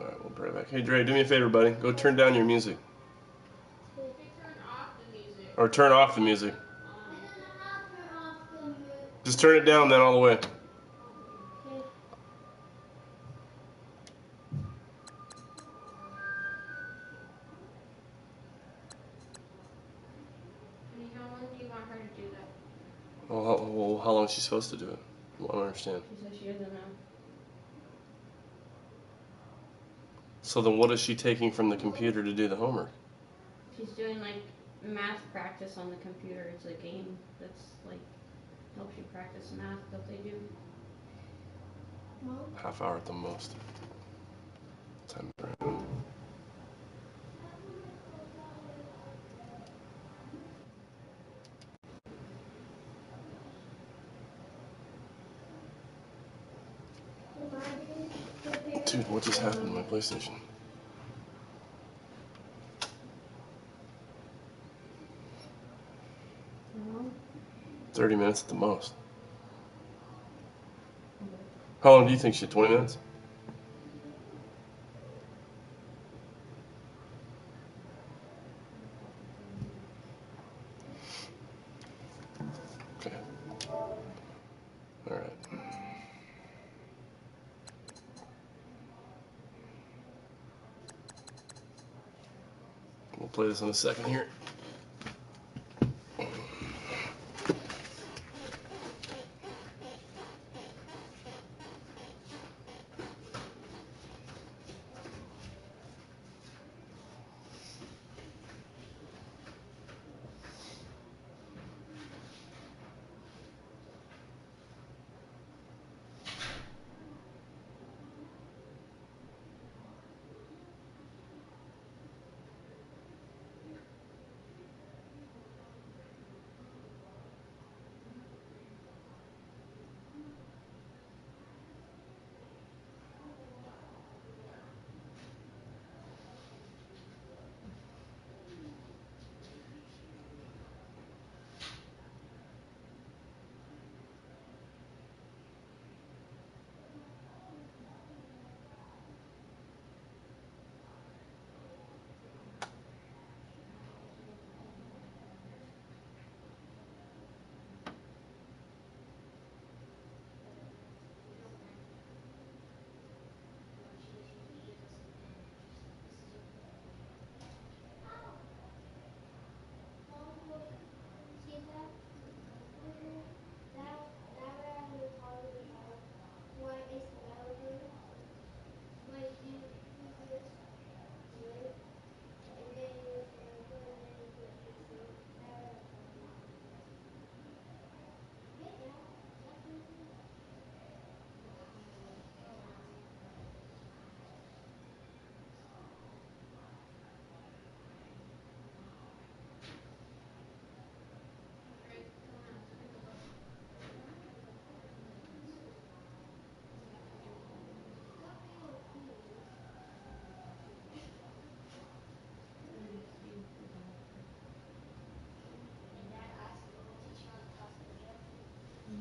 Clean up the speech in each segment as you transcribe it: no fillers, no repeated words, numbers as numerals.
Alright, we'll be right back. Hey, Dre, do me a favor, buddy. Go turn down your music. Or turn off the music. Just turn it down then all the way. How long do you want her to do that? Well, how long is she supposed to do it? Well, I don't understand. She says she doesn't know. So then what is she taking from the computer to do the homework? She's doing like math practice on the computer. It's a game that's like helps you practice math that they do. Half hour at the most. Time. Dude, what just happened to my PlayStation? No. 30 minutes at the most. How long do you think she had? 20 minutes? Okay. Alright. We'll play this in a second here.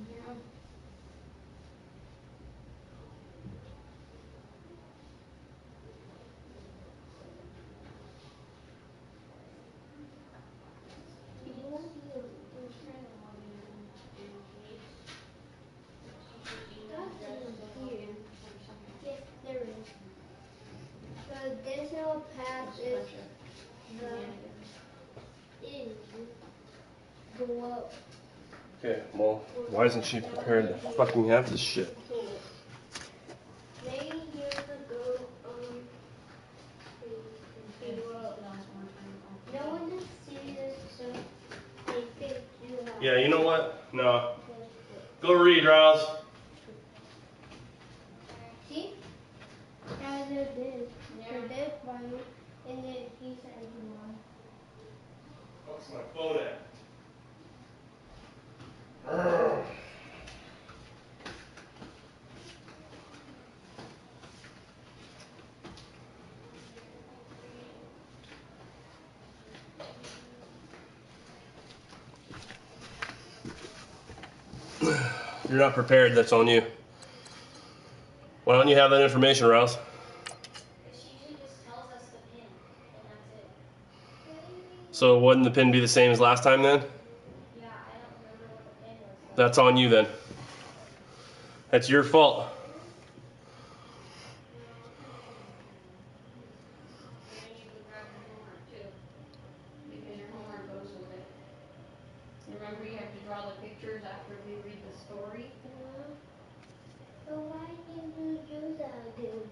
Yeah. Yes, there is. So this little path is go up. Okay, well, why isn't she prepared to fucking have this shit? Maybe you could go no one can see this, so I think you have. Yeah, you know what? No. Go read, Rouse. See? As it is. For this one, and then he said he won. What's my phone at? If you're not prepared, that's on you. Why don't you have that information, Rouse? So wouldn't the pin be the same as last time then? Yeah, I don't remember what the pin was. That's on you then. That's your fault. And then you can grab your homework too, because your homework goes with it. Remember, you have to draw the pictures after we read the story. So why didn't you do that, dude?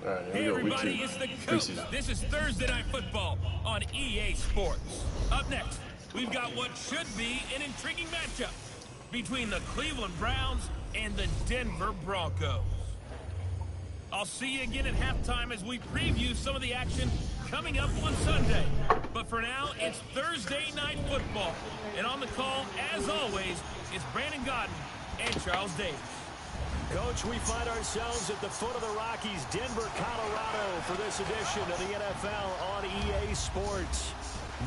All right, here Hey we go. Week everybody, 2. it's the coach. Preseason. This is Thursday Night Football on EA Sports. Up next, we've got what should be an intriguing matchup between the Cleveland Browns and the Denver Broncos. I'll see you again at halftime as we preview some of the action coming up on Sunday. But for now, it's Thursday Night Football. And on the call, as always, is Brandon Godden and Charles Davis. Coach, we find ourselves at the foot of the Rockies, Denver, Colorado, for this edition of the NFL on EA Sports.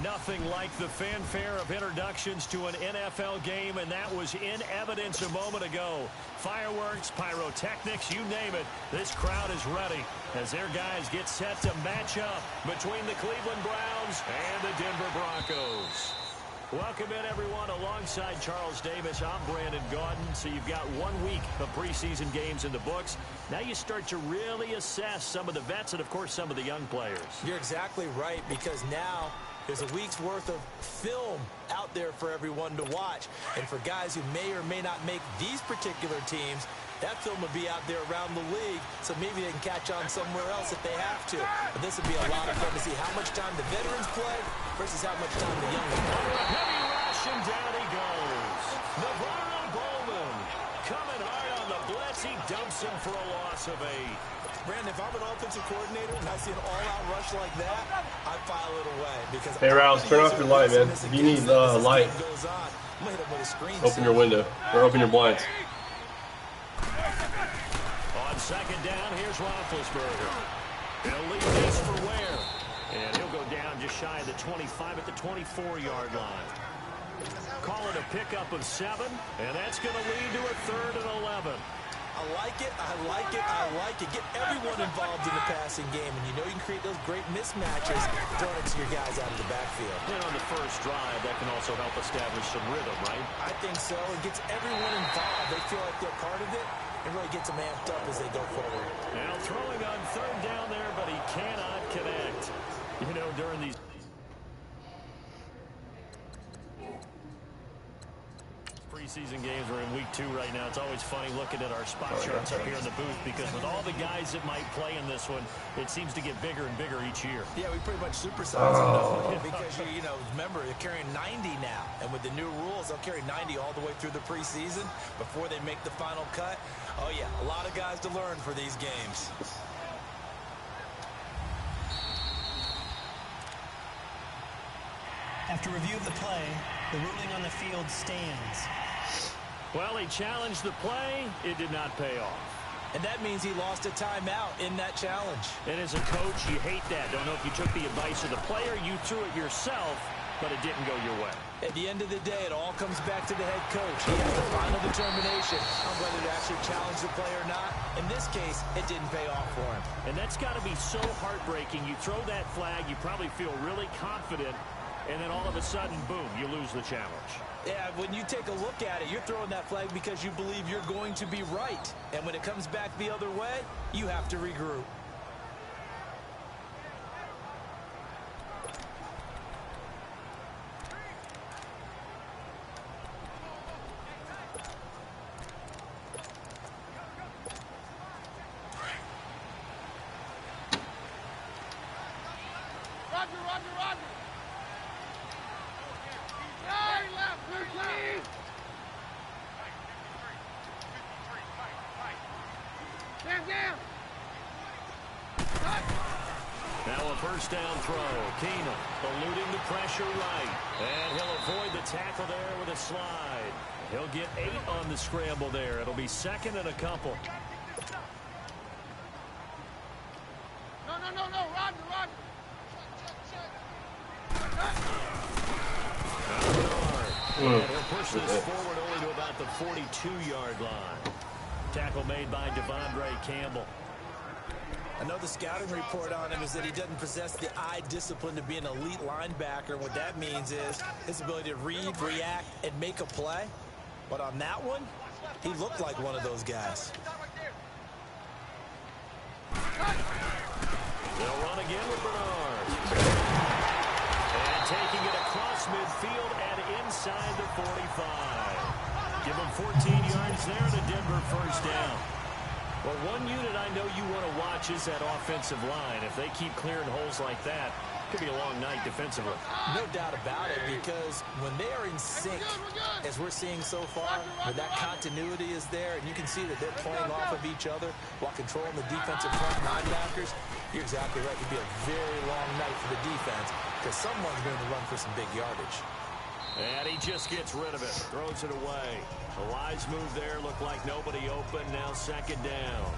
Nothing like the fanfare of introductions to an NFL game, and that was in evidence a moment ago. Fireworks, pyrotechnics, you name it. This crowd is ready as their guys get set to match up between the Cleveland Browns and the Denver Broncos. Welcome in, everyone. Alongside Charles Davis, I'm Brandon Gaudin. So you've got 1 week of preseason games in the books. Now you start to really assess some of the vets and, of course, some of the young players. You're exactly right, because now there's a week's worth of film out there for everyone to watch. And for guys who may or may not make these particular teams, that film will be out there around the league, so maybe they can catch on somewhere else if they have to. But this would be a lot of fun to see how much time the veterans play versus how much time the young ones play. Heavy rush, and down he goes. Navarro Bowman coming hard on the blitz. He dumps him for a loss of 8. Brandon, if I'm an offensive coordinator and I see an all-out rush like that, I file it away. Because Hey, Rouse, turn off your light, man. If you need light, open your window or open your blinds. On second down, here's Roethlisberger. He'll leave this for Ware. And he'll go down just shy of the 25 at the 24-yard line. Call it a pickup of 7, and that's going to lead to a 3rd and 11. I like it, I like it, I like it. Get everyone involved in the passing game, and you know you can create those great mismatches throwing it to your guys out of the backfield. And on the first drive, that can also help establish some rhythm, right? I think so. It gets everyone involved. They feel like they're part of it. It really gets them amped up as they go forward. Now throwing on 3rd down there, but he cannot connect. You know, during these preseason games, we're in week 2 right now. It's always funny looking at our spot charts up here in the booth, because with all the guys that might play in this one, it seems to get bigger and bigger each year. Yeah, we pretty much supersize them because you know, remember, they're carrying 90 now, and with the new rules, they'll carry 90 all the way through the preseason before they make the final cut. Oh yeah, a lot of guys to learn for these games. After review of the play, the ruling on the field stands. Well, he challenged the play. It did not pay off. And that means he lost a timeout in that challenge. And as a coach, you hate that. Don't know if you took the advice of the player, you threw it yourself, but it didn't go your way. At the end of the day, it all comes back to the head coach. He has the final determination on whether to actually challenge the play or not. In this case, it didn't pay off for him. And that's got to be so heartbreaking. You throw that flag, you probably feel really confident, and then all of a sudden, boom, you lose the challenge. Yeah, when you take a look at it, you're throwing that flag because you believe you're going to be right. And when it comes back the other way, you have to regroup. Now a first down throw. Keenum eluding the pressure right. And he'll avoid the tackle there with a slide. He'll get 8 on the scramble there. It'll be 2nd and a couple. No, Roger. And he'll push this forward only to about the 42-yard line. Tackle made by Devondre Campbell. I know the scouting report on him is that he doesn't possess the eye discipline to be an elite linebacker. What that means is his ability to read, react, and make a play. But on that one, he looked like one of those guys. They'll run again with Bernard. And taking it across midfield and inside the 45. Give him 14 yards there and a Denver first down. Well, one unit I know you want to watch is that offensive line. If they keep clearing holes like that, it could be a long night defensively. No doubt about it, because when they are in sync, as we're seeing so far, when that continuity is there, and you can see that they're playing off of each other while controlling the defensive front linebackers, you're exactly right. It could be a very long night for the defense, because someone's going to run for some big yardage. And he just gets rid of it, throws it away. A wise move there, looked like nobody open, now second down.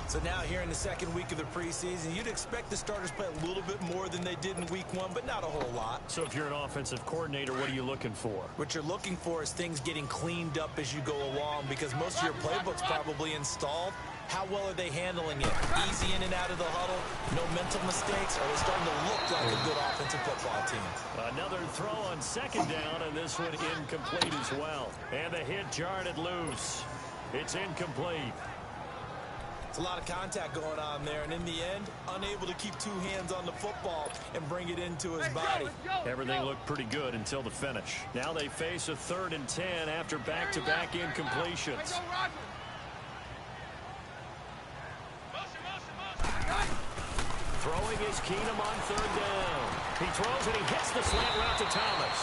So now here in the second week of the preseason, you'd expect the starters play a little bit more than they did in week one, but not a whole lot. So if you're an offensive coordinator, what are you looking for? What you're looking for is things getting cleaned up as you go along, because most of your playbook's probably installed. How well are they handling it? Easy in and out of the huddle, no mental mistakes, or are they starting to look like a good offensive football team? Another throw on second down, and this one incomplete as well. And the hit jarred it loose. It's incomplete. It's a lot of contact going on there, and in the end, unable to keep two hands on the football and bring it into his body. Everything looked pretty good until the finish. Now they face a 3rd and 10 after back-to-back incompletions. Throwing is Keenum on 3rd down. He throws and he hits the slant route to Thomas.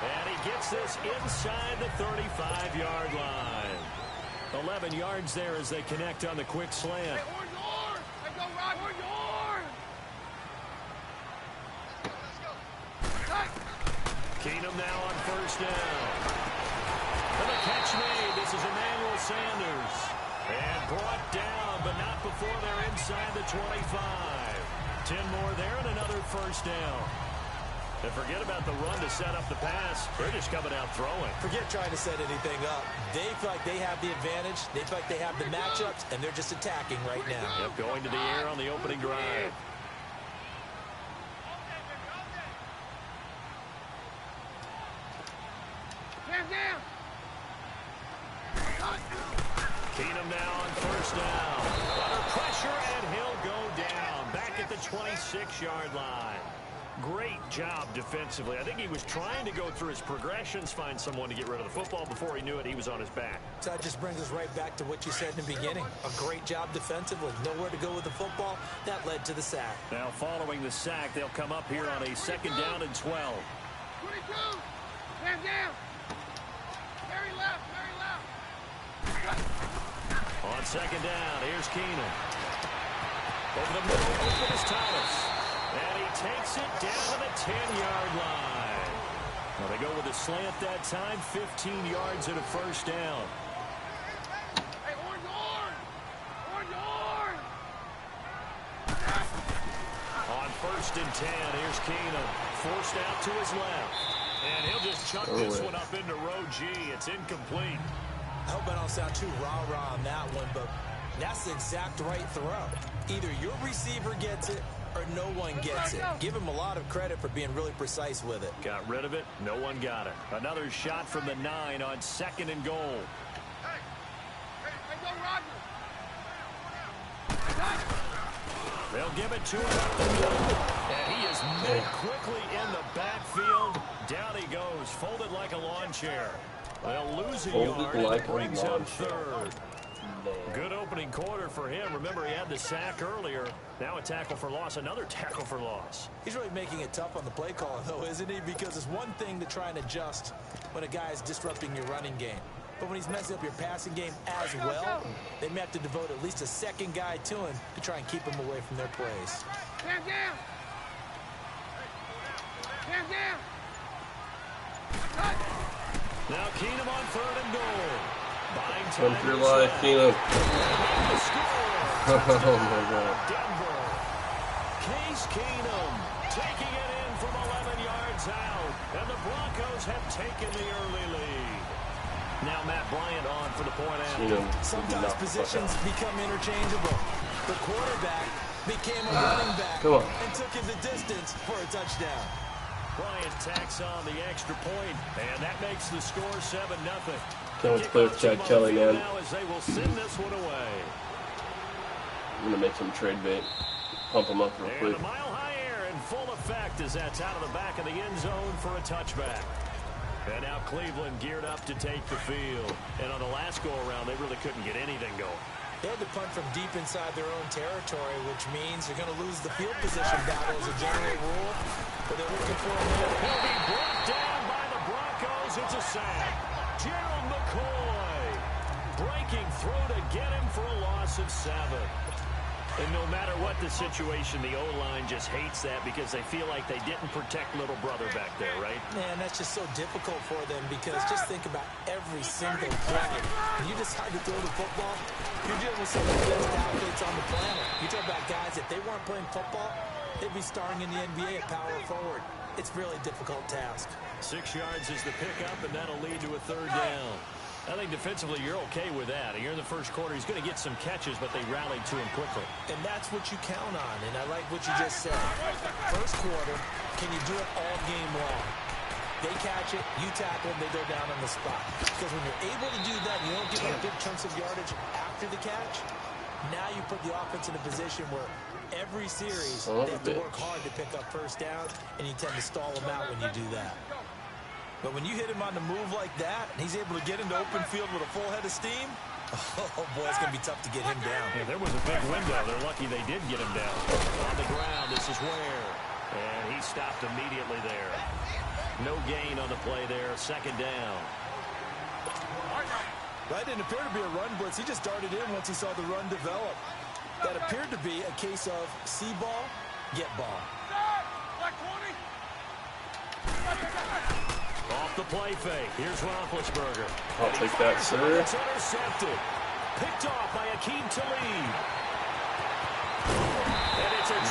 And he gets this inside the 35-yard line. 11 yards there as they connect on the quick slant. Keenum now on 1st down. And the catch made. This is Emmanuel Sanders. And brought down, but not before they're inside the 25. 10 more there and another 1st down. And forget about the run to set up the pass. They're just coming out throwing. Forget trying to set anything up. They feel like they have the advantage. They feel like they have the matchups, and they're just attacking right now. Yep, going to the air on the opening drive. Keenum now on 1st down. Under pressure, and he'll go down. Back at the 26-yard line. Great job defensively. I think he was trying to go through his progressions, find someone to get rid of the football. Before he knew it, he was on his back. So that just brings us right back to what you said in the beginning. A great job defensively. Nowhere to go with the football. That led to the sack. Now following the sack, they'll come up here on a 2nd down and 12. 22. Man down. Very left. Very left. On 2nd down, here's Keenum. Over the middle, open is Thomas. And he takes it down to the 10-yard line. Well, they go with a slant that time, 15 yards and a 1st down. Hey, orange, orange! Orange, orange! On 1st and 10, here's Keenum. Forced out to his left. And he'll just chuck this one up into row G. It's incomplete. I hope I don't sound too rah-rah on that one, but that's the exact right throw. Either your receiver gets it or no one gets it. Give him a lot of credit for being really precise with it. Got rid of it. No one got it. Another shot from the 9 on 2nd and goal. Hey, go Roger! They'll give it to him up the middle. And he is met quickly in the backfield. Down he goes, folded like a lawn chair. They'll lose a yard, and it brings up 3rd. Good opening quarter for him. Remember, he had the sack earlier. Now a tackle for loss, another tackle for loss. He's really making it tough on the play call, though, isn't he? Because it's one thing to try and adjust when a guy is disrupting your running game. But when he's messing up your passing game as well, they may have to devote at least a 2nd guy to him to try and keep him away from their plays. Man down! Man down! Now Keenum on 3rd and goal. Buying time. Run for your life, Keenum. Oh my God. Denver. Case Keenum taking it in from 11 yards out. And the Broncos have taken the early lead. Now Matt Bryant on for the point You after. know, Sometimes positions become interchangeable. The quarterback became a running back Come on. and took him the distance for a touchdown. Bryant tacks on the extra point, and that makes the score 7-0. Can't wait to play with Chad Kelly, man. Now as they will send this one away. I'm gonna make some trade bait. Pump him up real And quick. the mile-high air in full effect as that's out of the back of the end zone for a touchback. And now Cleveland geared up to take the field. And on the last go-around, they really couldn't get anything going. They had to punt from deep inside their own territory, which means they're going to lose the field position battle as a general rule. But they're looking for a minute. He'll be brought down by the Broncos. It's a sack. Gerald McCoy breaking through to get him for a loss of 7. And no matter what the situation, the O-line just hates that because they feel like they didn't protect little brother back there, right? Man, that's just so difficult for them because just think about every single play. When you decide to throw the football, you're dealing with some of the best athletes on the planet. You talk about guys, if they weren't playing football, they'd be starring in the NBA at power forward. It's a really difficult task. 6 yards is the pickup, and that'll lead to a 3rd down. I think defensively you're okay with that. Here in the first quarter, he's going to get some catches, but they rallied to him quickly. And that's what you count on, and I like what you just said. First quarter, can you do it all game long? They catch it, you tackle them, they go down on the spot. Because when you're able to do that, you don't give up big chunks of yardage after the catch, now you put the offense in a position where every series they have to work hard to pick up first down, and you tend to stall them out when you do that. But when you hit him on the move like that, and he's able to get into open field with a full head of steam, oh, boy, it's going to be tough to get him down. Yeah, there was a big window. They're lucky they did get him down. On the ground, this is Ware. And he stopped immediately there. No gain on the play there. 2nd down. That didn't appear to be a run blitz. He just darted in once he saw the run develop. That appeared to be a case of see ball, get ball. Off the play fake. Here's Roethlisberger. I'll take that, sir. It's intercepted. Picked off by Akeem Talib.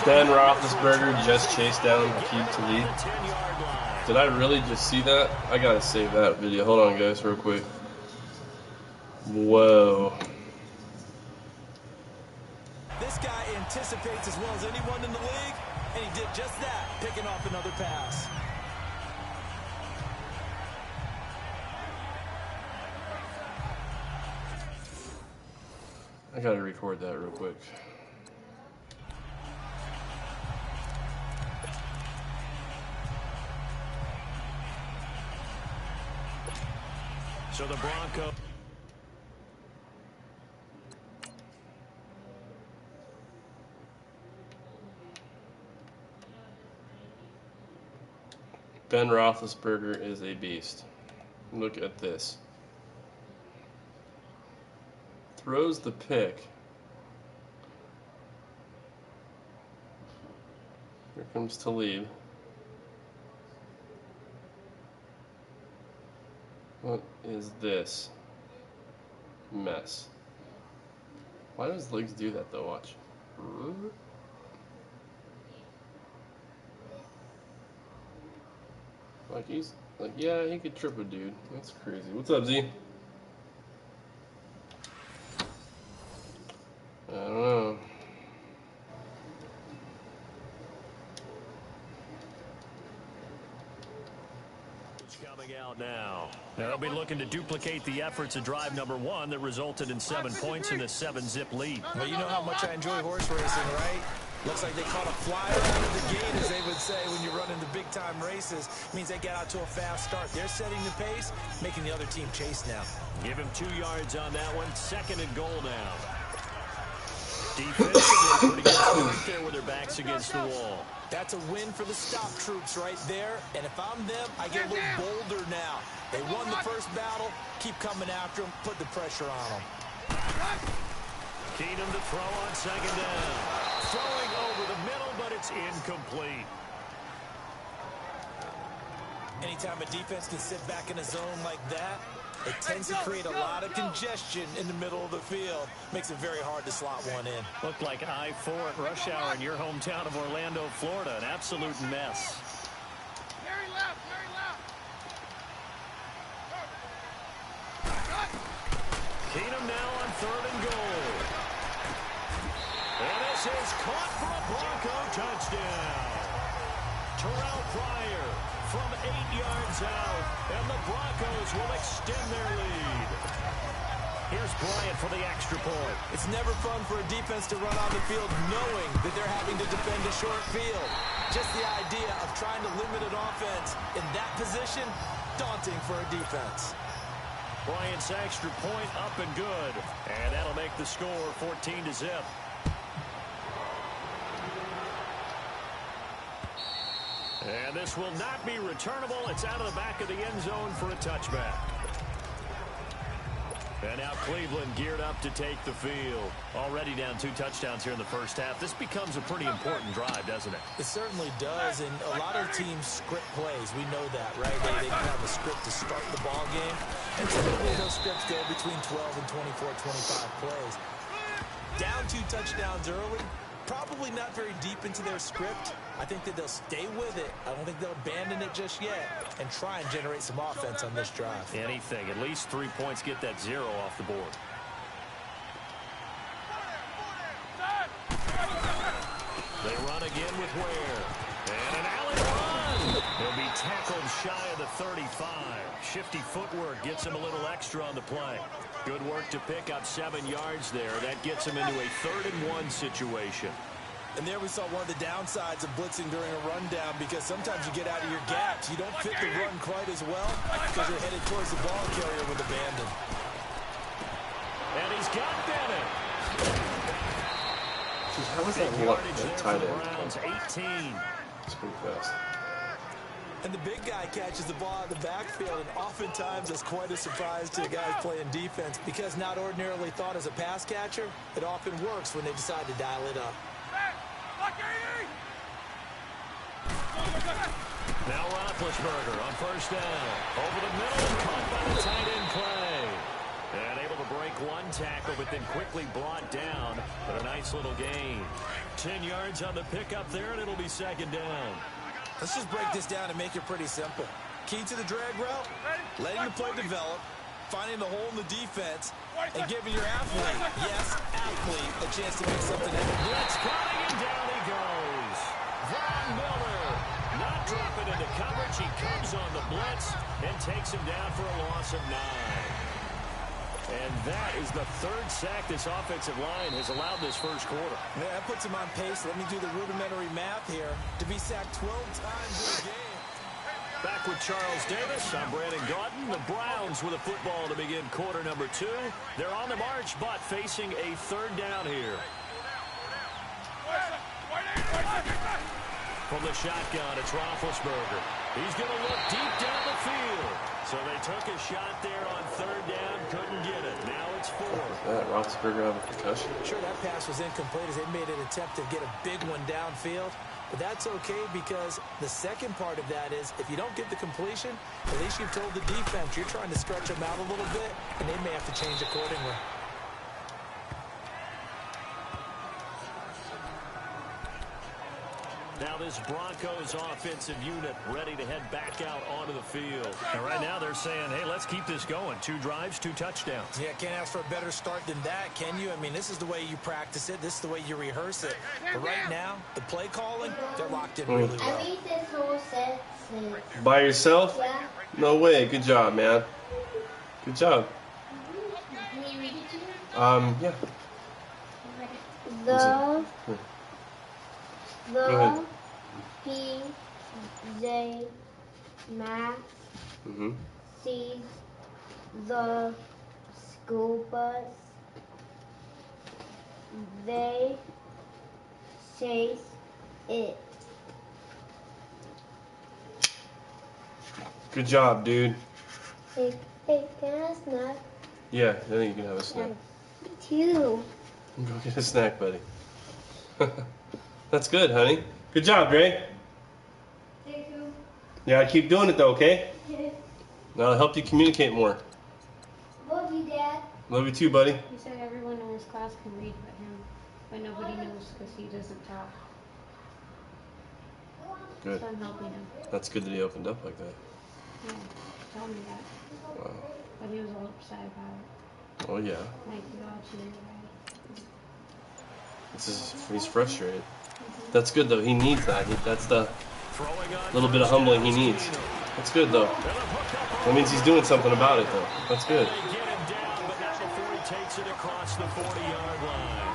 Ben Roethlisberger just chased down Akeem Talib. Did I really just see that? I gotta save that video. Hold on, guys, real quick. Whoa. This guy anticipates as well as anyone in the league, and he did just that, picking off another pass. I gotta record that real quick. So the Broncos. Ben Roethlisberger is a beast. Look at this. Throws the pick. Here comes Talib. What is this mess? Why does legs do that though? Watch. Like he's like, yeah, he could trip a dude. That's crazy. What's up, Z? I don't know. It's coming out now. They'll be looking to duplicate the efforts of drive number 1 that resulted in 7 points in a 7-zip lead. Well, you know how much I enjoy horse racing, right? Looks like they caught a flyer out of the gate, as they would say when you're running the big-time races. Means they get out to a fast start. They're setting the pace, making the other team chase now. Give him 2 yards on that one. 2nd and goal now. Defensively, pretty good start there with their backs against the wall. That's a win for the stop troops right there. And if I'm them, I get a little bolder now. They won the first battle. Keep coming after them. Put the pressure on them. Keenum to throw on 2nd down. Throwing over the middle, but it's incomplete. Anytime a defense can sit back in a zone like that, it tends to create a lot of congestion in the middle of the field. Makes it very hard to slot one in. Looked like I-4 at rush hour in your hometown of Orlando, Florida. An absolute mess. Very left, very left. Keenum now on 3rd and goal. And this is caught for a Bronco touchdown. Terrell Pryor from 8 yards out, and the Broncos will extend their lead. Here's Bryant for the extra point. It's never fun for a defense to run on the field knowing that they're having to defend a short field. Just the idea of trying to limit an offense in that position, daunting for a defense. Bryant's extra point up and good, and that'll make the score 14-0. And this will not be returnable. It's out of the back of the end zone for a touchback. And now Cleveland geared up to take the field. Already down 2 touchdowns here in the first half. This becomes a pretty important drive, doesn't it? It certainly does, and a lot of teams script plays. We know that, right? They have a script to start the ball game, and typically those scripts go between 12 and 24, 25 plays. Down 2 touchdowns early, probably not very deep into their script. I think that they'll stay with it. I don't think they'll abandon it just yet and try and generate some offense on this drive. Anything. At least 3 points, get that 0 off the board. They run again with Ware. And an alley run. He'll be tackled shy of the 35. Shifty footwork gets him a little extra on the play. Good work to pick up 7 yards there. That gets him into a 3rd and 1 situation. And there we saw one of the downsides of blitzing during a rundown, because sometimes you get out of your gaps. You don't fit the run quite as well because you're headed towards the ball carrier with abandon. And he's got Bennett. Jeez, how was that tight end? 18. It's pretty fast. And the big guy catches the ball out of the backfield, and oftentimes it's quite a surprise to guys playing defense, because not ordinarily thought as a pass catcher, it often works when they decide to dial it up. Now Roethlisberger on 1st down. Over the middle and caught by the tight end play. And able to break 1 tackle, but then quickly brought down. But a nice little gain. 10 yards on the pickup there, and it'll be 2nd down. Let's just break this down and make it pretty simple. Key to the drag route, letting the play develop, finding the hole in the defense, and giving your athlete, yes, athlete, a chance to make something happen. Blitz coming, and down he goes. Von Miller not dropping into coverage. He comes on the blitz and takes him down for a loss of 9. And that is the 3rd sack this offensive line has allowed this first quarter. Yeah, that puts him on pace. Let me do the rudimentary math here. To be sacked 12 times in a game. Back with Charles Davis. I'm Brandon Gaudin. The Browns with a football to begin quarter number 2. They're on the march, but facing a 3rd down here. From the shotgun, it's Roethlisberger. He's going to look deep down the field. So they took a shot there on 3rd down, couldn't get it. Now it's 4th. That Roethlisberger have a concussion? Sure, that pass was incomplete as they made an attempt to get a big one downfield. But that's okay, because the second part of that is, if you don't get the completion, at least you've told the defense you're trying to stretch them out a little bit, and they may have to change accordingly. Now this Broncos offensive unit ready to head back out onto the field. And right now they're saying, hey, let's keep this going. 2 drives, 2 touchdowns. Yeah, can't ask for a better start than that, can you? I mean, this is the way you practice it. This is the way you rehearse it. But right now, the play calling, they're locked in really well. I made this whole set. By yourself? Yeah. No way. Good job, man. Good job. Can you read it to me? Yeah. The Go ahead. PJ Masks Mm-hmm. sees the school bus. They chase it. Good job, dude. Hey, can I have a snack? Yeah, I think you can have a snack. Me too. Go get a snack, buddy. That's good, honey. Good job, Dre. Thank you. Yeah, keep doing it, though, okay? That'll help you communicate more. Love you, Dad. Love you too, buddy. He said everyone in his class can read but him, but nobody knows because he doesn't talk. Good. So I'm helping him. That's good that he opened up like that. Yeah, tell me that. Wow. But he was all upset about it. Oh yeah. He's frustrated. That's good though. He needs that. That's the little bit of humbling he needs. That's good though. That means he's doing something about it though. That's good. Takes it across the 40-yard line.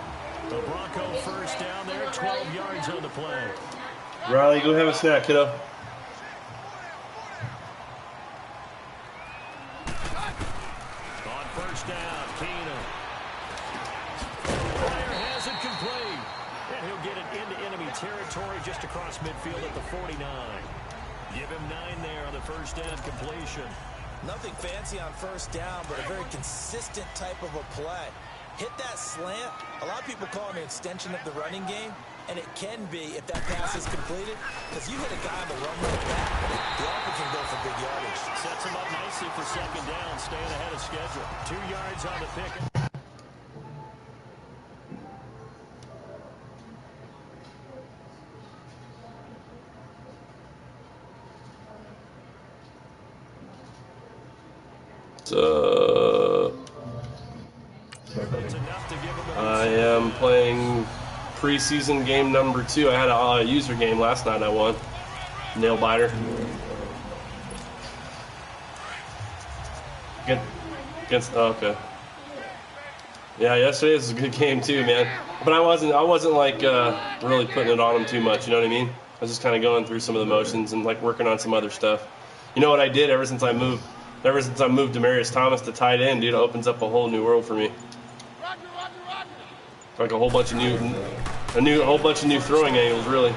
The Bronco first down there, 12 yards on the play. Riley, go have a snack, kiddo. On first down, Keenum. Fire has it complete. And he'll get it into enemy territory just across midfield at the 49. Give him 9 there on the first down completion. Nothing fancy on first down, but a very consistent type of a play. Hit that slant. A lot of people call it an extension of the running game, and it can be if that pass is completed, because you hit a guy on the run like that, the offense can go for big yardage. Sets him up nicely for second down, staying ahead of schedule. 2 yards on the pick. I am playing preseason game number 2. I had a user game last night. I won. Nail biter. Oh, okay. Yeah, yesterday was a good game too, man. But I wasn't like really putting it on him too much. You know what I mean? I was just kind of going through some of the motions and like working on some other stuff. You know what I did ever since I moved Demaryius Thomas to tight end, dude? It opens up a whole new world for me. Like a whole bunch of new throwing angles, really.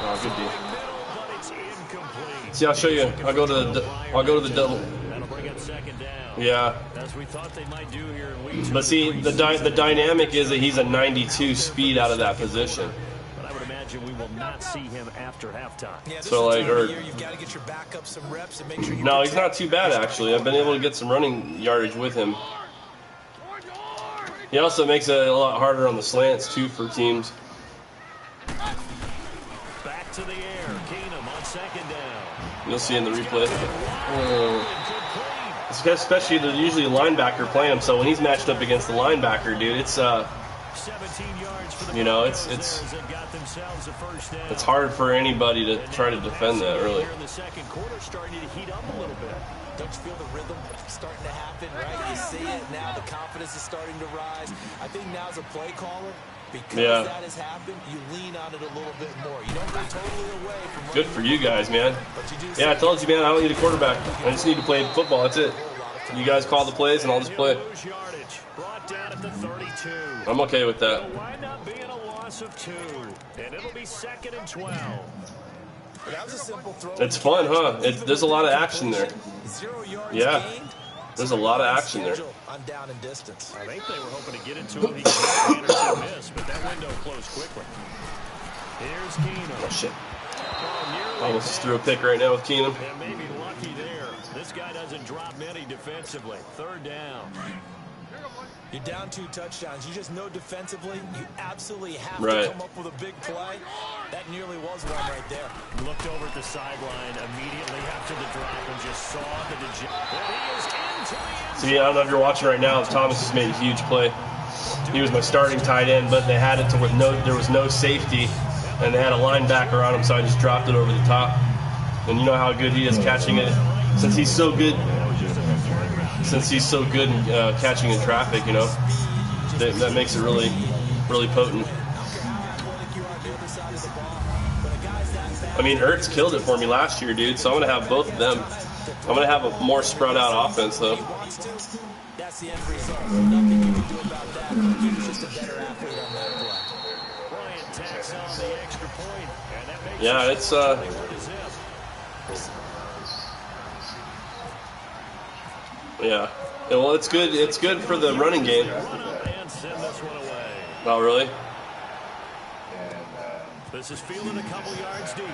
Oh, good deal. See, I'll show you. I'll go to the double. That'll bring up second down. Yeah. As we thought they might do here in week 2. But see, the dynamic is that he's a 92 speed out of that position. But I would imagine we will not see him after halftime. Yeah, so like, you've got to get your backup some reps and make sure. No, he's not too bad actually. I've been able to get some running yardage with him. He also makes it a lot harder on the slants too for teams. Back to the air, Keenum on second down. You'll see in the replay. Especially usually a linebacker playing him, so when he's matched up against the linebacker, dude, it's 17 yards for the you know, it's hard for anybody to try to defend that, really. Here in the second quarter, starting to heat up a little bit. Don't you feel the rhythm starting to happen, right? You see it now, the confidence is starting to rise. I think now as a play caller, because that has happened, you lean on it a little bit more. You don't go totally away from good for you guys, man. Yeah, I told you, man, I don't need a quarterback. I just need to play football. That's it. You guys call the plays, and I'll just play. Brought down at the 32. I'm okay with that. It'll wind up being a loss of 2, and it'll be 2nd and 12. That was a simple throw. It's fun, huh? There's a lot of action there. Yeah. There's a lot of action there. On down and distance. I think they were hoping to get into him. He could miss, but that window closed quickly. Here's Keenum. Oh, shit. Almost just threw a pick right now with Keenum. And maybe lucky there. This guy doesn't drop many defensively. 3rd down. You're down 2 touchdowns. You just know defensively, you absolutely have to come up with a big play. That nearly was one right there. Looked over at the sideline immediately after the drop and just saw the See, I don't know if you're watching right now. Thomas just made a huge play. He was my starting tight end, but they had it to where there was no safety, and they had a linebacker on him, so I just dropped it over the top. And you know how good he is catching it. Since he's so good in catching in traffic, you know, that makes it really, really potent. I mean, Ertz killed it for me last year, dude, so I'm going to have both of them. I'm going to have a more spread out offense, though. That's the end result. Nothing you can do about that. He's just a better athlete on that play. Bryant tacks on the extra point, and that makes yeah, it's yeah. Well, it's good. It's good for the running game. Oh, really? This is fielded a couple yards deep. And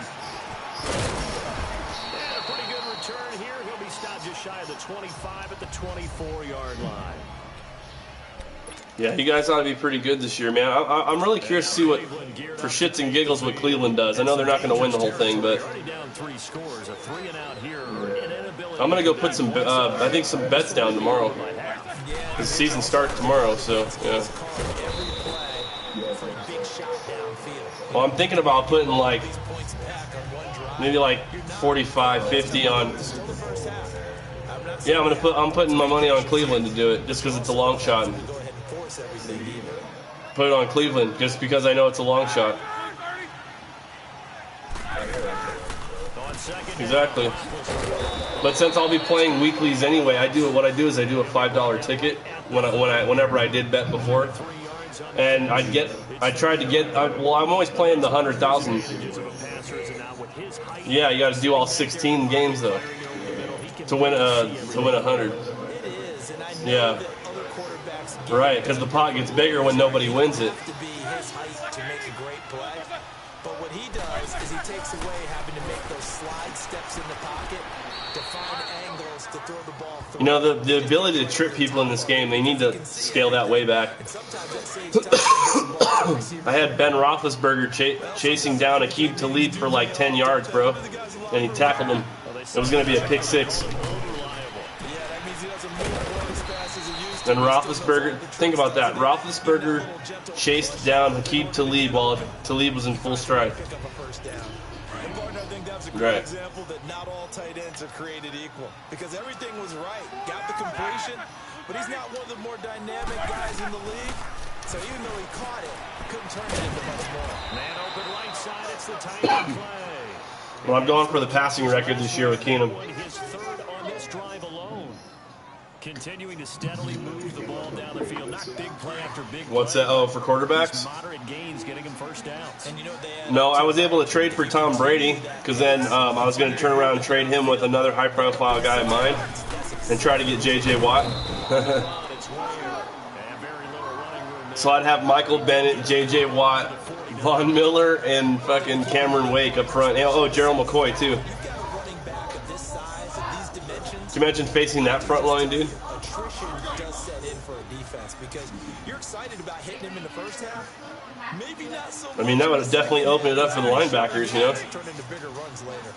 a pretty good return here. He'll be stopped just shy of the 25 at the 24-yard line. Yeah, you guys ought to be pretty good this year, man. I'm really curious to see what, for shits and giggles, what Cleveland does. I know they're not going to win the whole thing, but I'm going to go put some, I think, some bets down tomorrow. Yeah, The season starts tomorrow, so yeah. Well, I'm thinking about putting like maybe like 45, 50 on. Yeah, I'm putting my money on Cleveland to do it just because it's a long shot. Put it on Cleveland just because I know it's a long shot. Exactly. But since I'll be playing weeklies anyway, what I do is I do a $5 ticket whenever I did bet before, and I'm always playing the 100,000. Yeah, you got to do all 16 games though to win 100. Yeah. Right, because the pot gets bigger when nobody wins it. But what he does is he takes away having to make those slide steps in the pocket to find angles to throw the ball through. You know, the ability to trip people in this game, they need to scale that way back. I had Ben Roethlisberger chasing down Aqib Talib for like 10 yards, bro, and he tackled him. It was going to be a pick six. And Roethlisberger, think about that. Roethlisberger chased down Aqib Talib while Talib was in full stride. Right. Example that not all tight ends are created equal because everything was right. Got the completion, but he's not one of the more dynamic guys in the league. So even though he caught it, he couldn't turn it into much more. Man open right side, it's the tight end play. Well, I'm going for the passing record this year with Keenum. His third on this drive alone. Continuing to steadily move the ball down the field. Not big play after big play. What's that? Oh, for quarterbacks? Moderate gains getting him first downs. No, I was able to trade for Tom Brady because then I was going to turn around and trade him with another high-profile guy of mine and try to get J.J. Watt. So I'd have Michael Bennett, J.J. Watt, Von Miller, and fucking Cameron Wake up front. Oh, Gerald McCoy, too. Can you imagine facing that front line, dude? Attrition does set in for a defense because you're excited about hitting him in the first half. Maybe not so much. I mean, that would have definitely opened it up for the linebackers, you know? Turn into bigger runs later.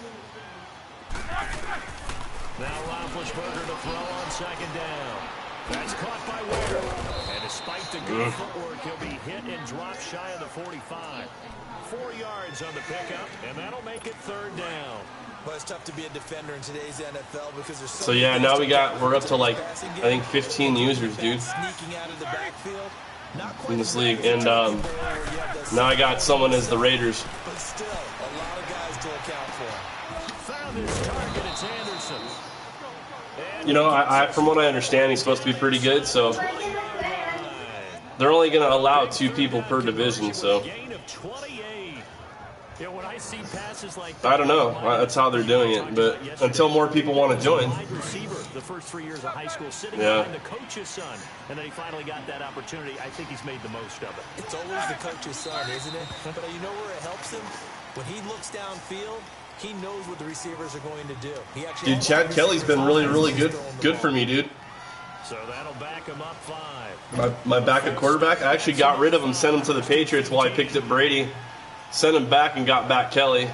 Now Roethlisberger to throw on second down. That's caught by Ware. And despite the good footwork, he'll be hit and dropped shy of the 45. 4 yards on the pickup, and that'll make it third down. But it's tough to be a defender in today's NFL because there's so yeah, now we're up to like I think 15 users, dude, in this league, and now I got someone as the Raiders. But still, a lot of guys to account for. Found his target, it's Anderson. You know, I from what I understand, he's supposed to be pretty good, so they're only going to allow 2 people per division, so Yeah, when I see passes like I don't know. That's how they're doing it. But until more people want to join. The first 3 years of high school sitting behind the coach's son. And then he finally got that opportunity. I think he's made the most of it. It's always the coach's son, isn't it? But you know where it helps him? When he looks downfield, he knows what the receivers are going to do. He actually dude, Chad Kelly's been really good for me, dude. So that'll back him up 5. My backup quarterback, I actually got rid of him, sent him to the Patriots while I picked up Brady. Sent him back and got back Kelly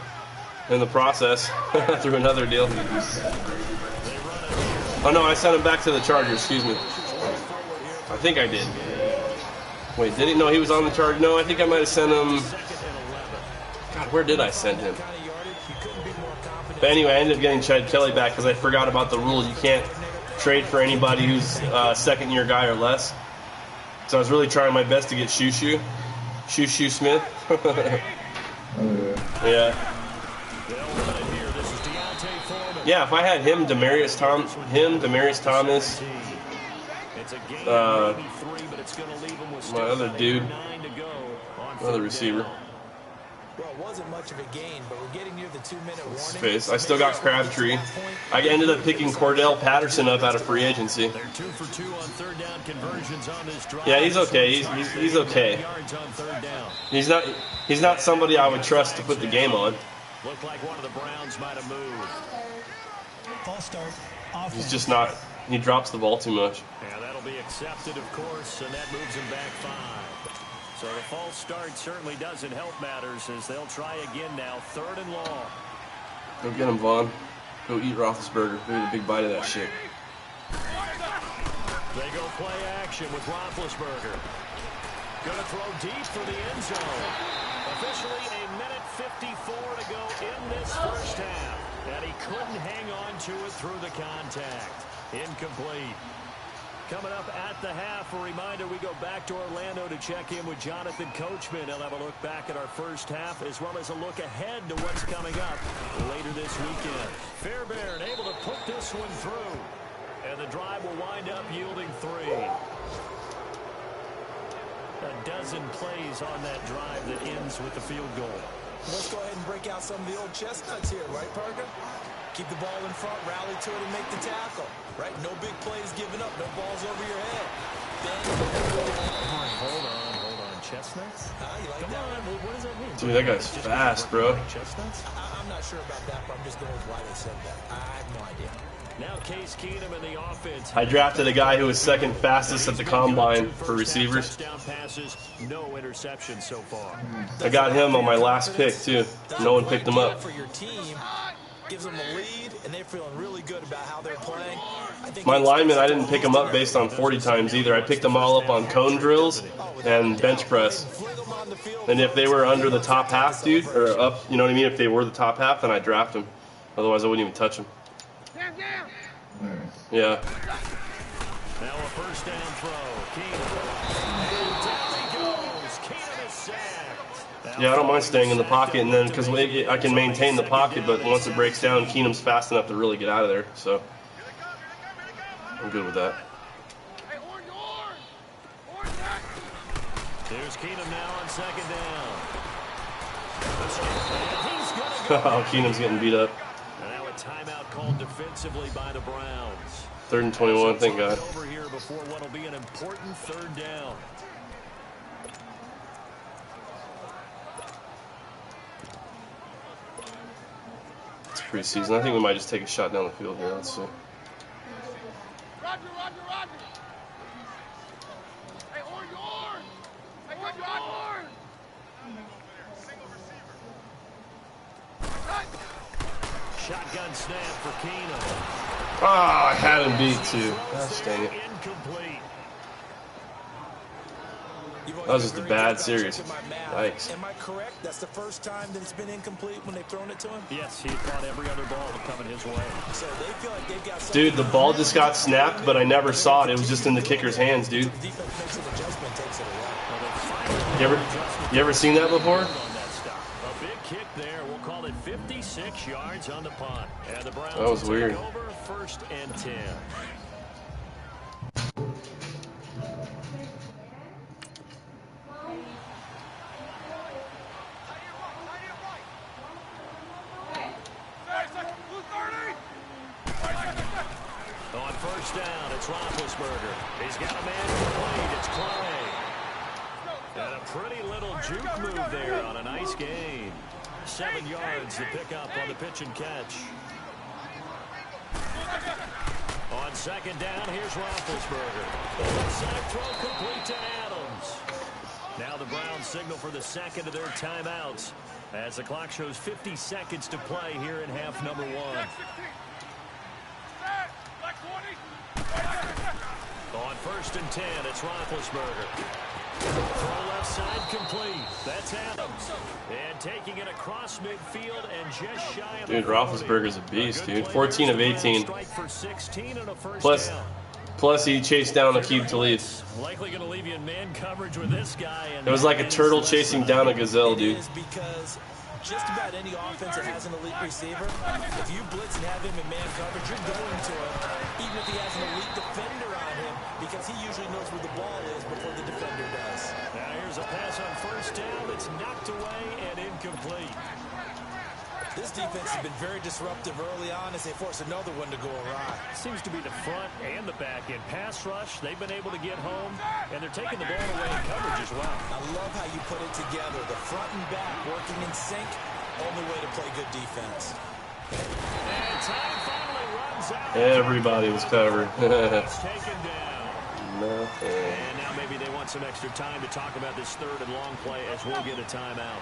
in the process through another deal. Oh, no, I sent him back to the Chargers, excuse me. I think I did. Wait, did he? No, he was on the Chargers. No, I think I might have sent him. God, where did I send him? But anyway, I ended up getting Chad Kelly back because I forgot about the rule. You can't trade for anybody who's a second-year guy or less. So I was really trying my best to get Shushu Smith. Yeah. Yeah, if I had him, Demarius Thomas, my other dude, another receiver. Well, it wasn't much of a gain, but we're getting near the 2-minute warning. Space. I still got Crabtree. I ended up picking Cordell Patterson up out of free agency. They're 2 for 2 on third down conversions on this drive. Yeah, he's okay. He's okay. He's not somebody I would trust to put the game on. Looked like one of the Browns might have moved. False start. He's just not. He drops the ball too much. Yeah, that'll be accepted, of course, and that moves him back 5. So the false start certainly doesn't help matters as they'll try again now, 3rd and long. Go get him, Vaughn. Go eat Roethlisberger. Go eat a big bite of that shit. They go play action with Roethlisberger. Gonna throw deep for the end zone. Officially a minute 54 to go in this first half. And he couldn't hang on to it through the contact. Incomplete. Coming up at the half, a reminder, we go back to Orlando to check in with Jonathan Coachman. He'll have a look back at our first half as well as a look ahead to what's coming up later this weekend. Fairbairn able to put this one through. And the drive will wind up yielding 3. A dozen plays on that drive that ends with the field goal. Let's go ahead and break out some of the old chestnuts here, right, Parker? Keep the ball in front, rally to it, and make the tackle. Right? No big plays given up, no balls over your head. Hold on. Chestnuts? You like Come that? on, what does that mean? Dude, that guy's fast, bro. Chestnuts? I'm not sure about that, but I'm just going with why they said that. I have no idea. Now Case Keenum in the offense. I drafted a guy who was second fastest at the combine for receivers. Touchdown passes, no interceptions so far. I got him on my last pick, too. No one picked him up. For your team, gives them a lead, and they're feeling really good about how they're playing. My linemen, I didn't pick them up based on 40 times either. I picked them all up on cone drills and bench press. And if they were under the top half, dude, or up, you know what I mean? If they were the top half, then I'd draft them. Otherwise, I wouldn't even touch them. Yeah. Now a first down throw. Keenum. And down he goes. Keenum is sacked. Yeah, I don't mind staying in the pocket, and then because I can maintain the pocket, but once it breaks down, Keenum's fast enough to really get out of there. So I'm good with that. There's Keenum now on second down. And he's gonna go. Oh, Keenum's getting beat up. And now a timeout called defensively by the Browns. 3rd and 21, thank God. Over here before what'll be an important third down. It's preseason. I think we might just take a shot down the field here. Let's see. Roger. Hey, orange. Hey, good, orange. Shotgun snap for Keenum. Oh, I had him beat too. Gosh dang it. Incomplete. That was just a bad series. Yikes. Am I correct? That's the first time that it's been incomplete when they've thrown it to him? Yes, he caught every other ball coming his way. So they feel like they've got Dude, the ball just got snapped, but I never saw it. It was just in the kicker's hands, dude. defense makes an adjustment, takes it away. You ever seen that before? A big kick there. We'll call it 56 yards on the punt. And the Browns That was will take weird. over 1st and 10. On first down, it's Roethlisberger. He's got a man complete. It's Clay. And a pretty little juke move there on a nice gain. 7 yards to pick up on the pitch and catch. On second down, here's Roethlisberger. The left side throw complete to Adams. Now the Browns signal for the second of their timeouts as the clock shows 50 seconds to play here in half number 1. On 1st and 10, it's Roethlisberger. Throw left side complete. That's Adams. And taking it across midfield and just shy of Dude, Roethlisberger's a beast, dude. 14 of 18. For 16 and a first Plus, down. Plus, he chased down Aqib Talib. Likely going to leave you in man coverage with this guy. And It was like a turtle chasing down a gazelle, dude. It is because just about any offense that has an elite receiver, if you blitz and have him in man coverage, you're going to him, even if he has an elite defender on him, because he usually knows where the ball is before the defender does. Now here's a pass on first down that's knocked away and incomplete. This defense has been very disruptive early on as they force another one to go awry. Seems to be the front and the back end. Pass rush, they've been able to get home, and they're taking the ball away in coverage as well. I love how you put it together. The front and back working in sync, only way to play good defense. And time finally runs out. Everybody was covered. It's taken down. Nothing. And now maybe they want some extra time to talk about this third and long play as we'll get a timeout.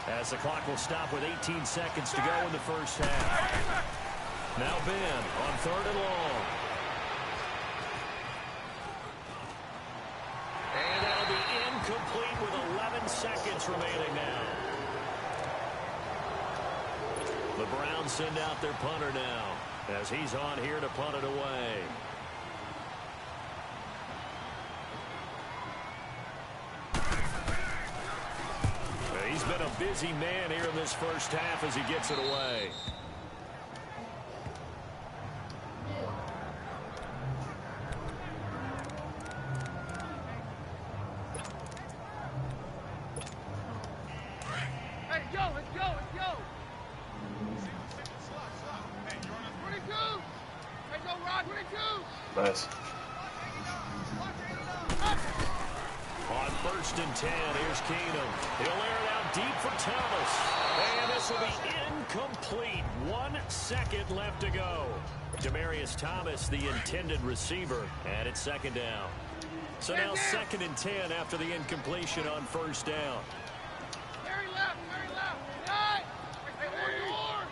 As the clock will stop with 18 seconds to go in the first half. Now Ben on 3rd and long. seconds remaining now. The Browns send out their punter now as he's on here to punt it away. He's been a busy man here in this first half as he gets it away. Hey, go, let's go, let's go. 22. Hey, go, Rod, 22. Nice. On 1st and 10, here's Keenum. He'll air it out deep for Thomas. And this will be incomplete. 1 second left to go. Demaryius Thomas, the intended receiver, and it's 2nd down. So now 2nd and 10 after the incompletion on 1st down. Very left, very left. Hey, or yours.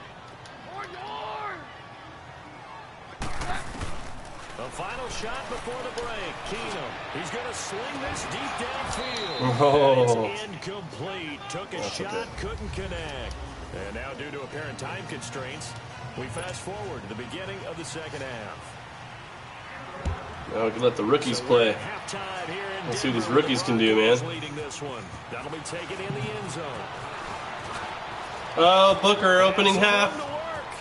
The final shot before the break. Keenum. He's going to sling this deep downfield. Oh. And it's incomplete. Took a shot, okay. couldn't connect. And now due to apparent time constraints, we fast forward to the beginning of the 2nd half. Now we can let the rookies play. Let's see what these rookies can do, man. Leading this one. That'll be taken in the end zone. Oh, Booker opening half.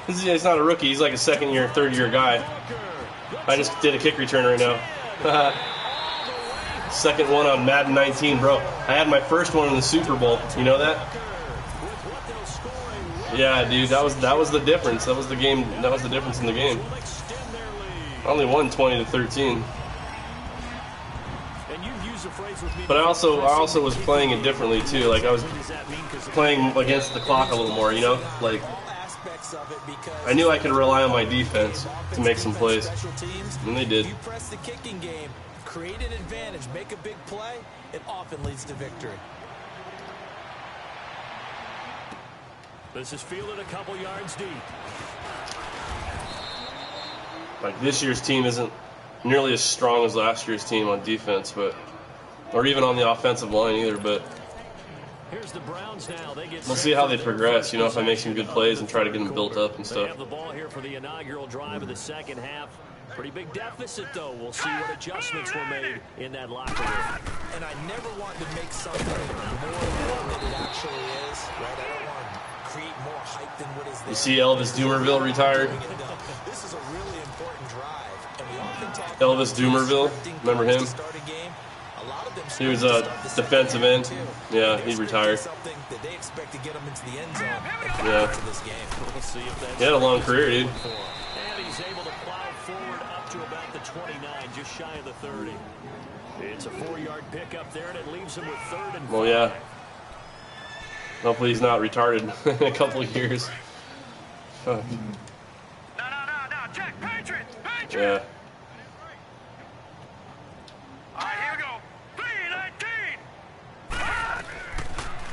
He's not a rookie. He's like a 2nd year, 3rd year guy. I just did a kick return right now. Second one on Madden 19, bro. I had my first one in the Super Bowl. You know that? Yeah, dude. That was the difference. That was the game. That was the difference in the game. I only won 20-13. But I also was playing it differently too. Like I was playing against the clock a little more. You know, like. I knew I could rely on my defense to make some plays, and they did. You press the kicking game, create an advantage, make a big play, it often leads to victory. This is fielded a couple yards deep. Like this year's team isn't nearly as strong as last year's team on defense, or even on the offensive line either. But here's the Browns now. We'll see how they progress, you know, if I make some good plays and try to get them built up and They stuff. have the ball here for the inaugural drive of the 2nd half. Pretty big deficit, though. We'll see what adjustments were made in that locker room. And I never want to make something more than it actually is, right? I don't want to create more hype than what is there. You see Elvis Dumerville retired? This is a really important drive. And we often talk Elvis Dumerville, remember him? He was a defensive end. Yeah, he retired. Yeah. He had a long career, dude. And he's able to plow forward up to about the 29, just shy of the 30. It's a 4-yard pickup there, and it leaves him with 3rd and 5. Well, yeah. Hopefully he's not retarded in a couple of years. Fuck. No, check, Patriots. Yeah. All right, here we go. 3-19.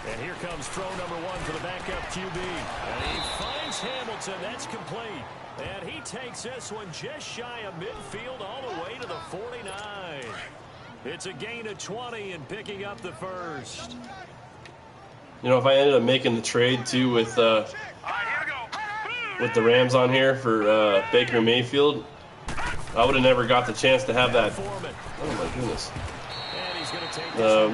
And here comes throw number 1 for the backup QB. And he finds Hamilton. That's complete. And he takes this one just shy of midfield all the way to the 49. It's a gain of 20 and picking up the first. You know, if I ended up making the trade too with the Rams on here for Baker Mayfield, I would have never got the chance to have that. Oh my goodness.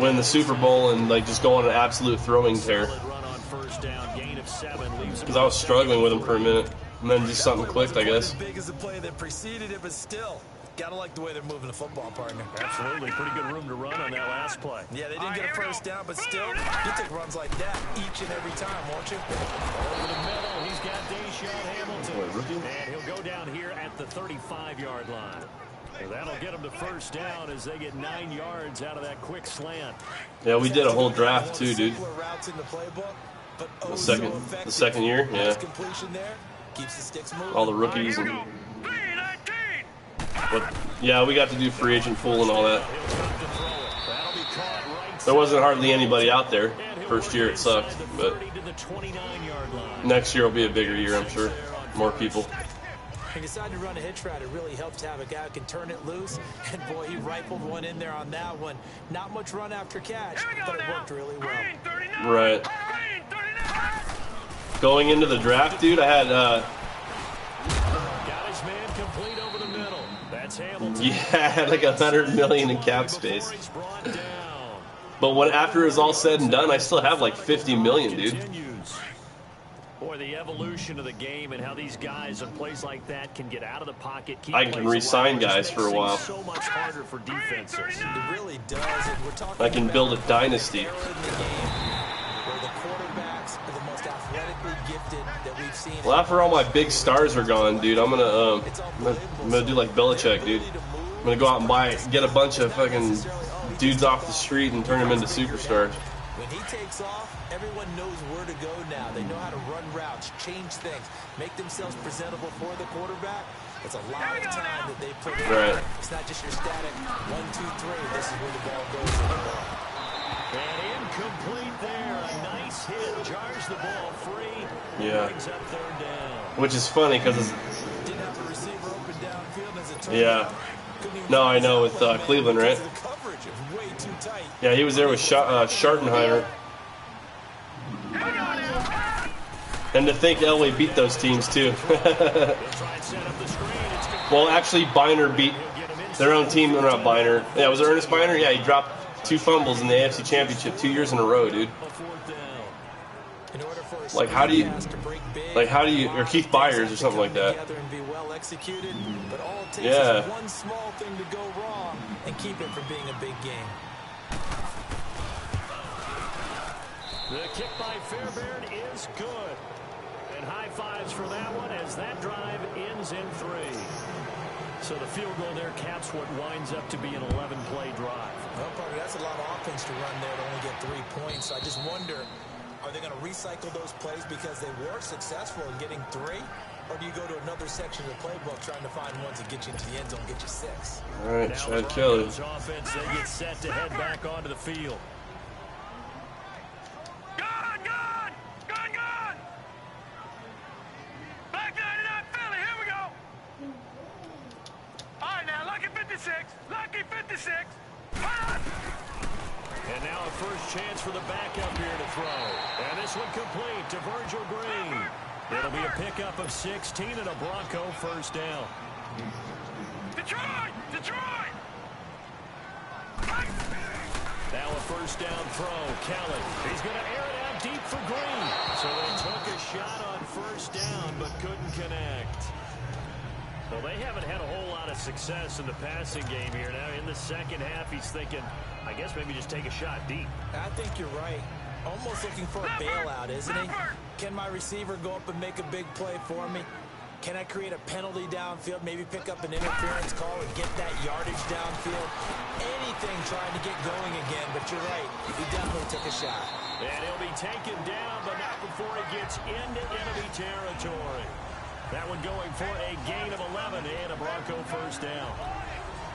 Win the Super Bowl and like just go on an absolute throwing tear. Because I was struggling with him for a minute, and then just something clicked, I guess. Big as a play that preceded it, but still. Gotta like the way they're moving the football, partner. Absolutely. Pretty good room to run on that last play. Yeah, they didn't get a first down, but still, you take runs like that each and every time, won't you? Over the middle, he's got Deshaun Hamilton. And he'll go down here at the 35-yard line. And that'll get him to first down as they get 9 yards out of that quick slant. Yeah, we did a whole draft too, dude. The second year, yeah. All the rookies and. But yeah, we got to do free agent pool and all that. There wasn't hardly anybody out there. First year it sucked, but next year will be a bigger year, I'm sure. More people. He decided to run a hitch route. It really helps to have a guy who can turn it loose. And, boy, he rifled one in there on that one. Not much run after catch, but it worked really well. Right. Going into the draft, dude, I had Got his man complete over the middle. That's Hamilton. yeah, I had like $100 million in cap space. But when after it's all said and done, I still have like 50 million, dude. Boy, the evolution of the game and how these guys in plays like that can get out of the pocket. I can re-sign guys for a while. So much harder for defenses. It really does. And we're talking I can build a dynasty. where the quarterbacks are the most athletically gifted that we've seen. Well, after all my big stars are gone, dude, I'm gonna do like Belichick, dude. I'm gonna go out and get a bunch of fucking dudes off the street and turn them into superstars. When he takes off, everyone knows where to go now. They know how to run routes, change things, make themselves presentable for the quarterback. It's a lot of time that they put in. Right. It's not just your static 1, 2, 3. This is where the ball goes anymore. And incomplete there. A nice hit. Jars the ball free. Yeah. Brings up third down. Which is funny because it's Didn't have a receiver open downfield as it turned yeah. out. Couldn't even No, I know find with that man Cleveland, right? because of the coverage. It was way too tight. Yeah, he was there with Schartenheimer. And to think Elway beat those teams too. Well, actually, Biner beat their own team. Not Biner. Yeah, was it Ernest Biner? Yeah, he dropped 2 fumbles in the AFC Championship 2 years in a row, dude. Like, how do you, or Keith Byers or something like that. Yeah. One small thing to go wrong and keep it from being a big game. The kick by Fairbairn is good. And high fives for that one as that drive ends in 3. So the field goal there caps what winds up to be an 11-play drive. Well, Parker, that's a lot of offense to run there to only get 3 points. I just wonder, are they going to recycle those plays because they were successful in getting 3? Or do you go to another section of the playbook trying to find ones that get you into the end zone, get you 6? All right, Chad Kelly. Offense, they get set to head back onto the field. Back 99 Philly, here we go. All right, now, lucky 56. Lucky 56. And now a first chance for the backup here to throw. And this one complete to Virgil Green. It'll be a pickup of 16 and a Bronco first down. Detroit! Detroit! Now a first down throw. Kelly. He's going to air it out deep for Green. So they took a shot on first down but couldn't connect. Well, they haven't had a whole lot of success in the passing game here. Now in the second half, he's thinking, I guess maybe just take a shot deep. I think you're right. Almost looking for a bailout, isn't he? Can my receiver go up and make a big play for me? Can I create a penalty downfield, maybe pick up an interference call and get that yardage downfield? Anything trying to get going again, but you're right. He definitely took a shot. And he'll be taken down, but not before he gets into enemy territory. That one going for a gain of 11 and a Bronco first down.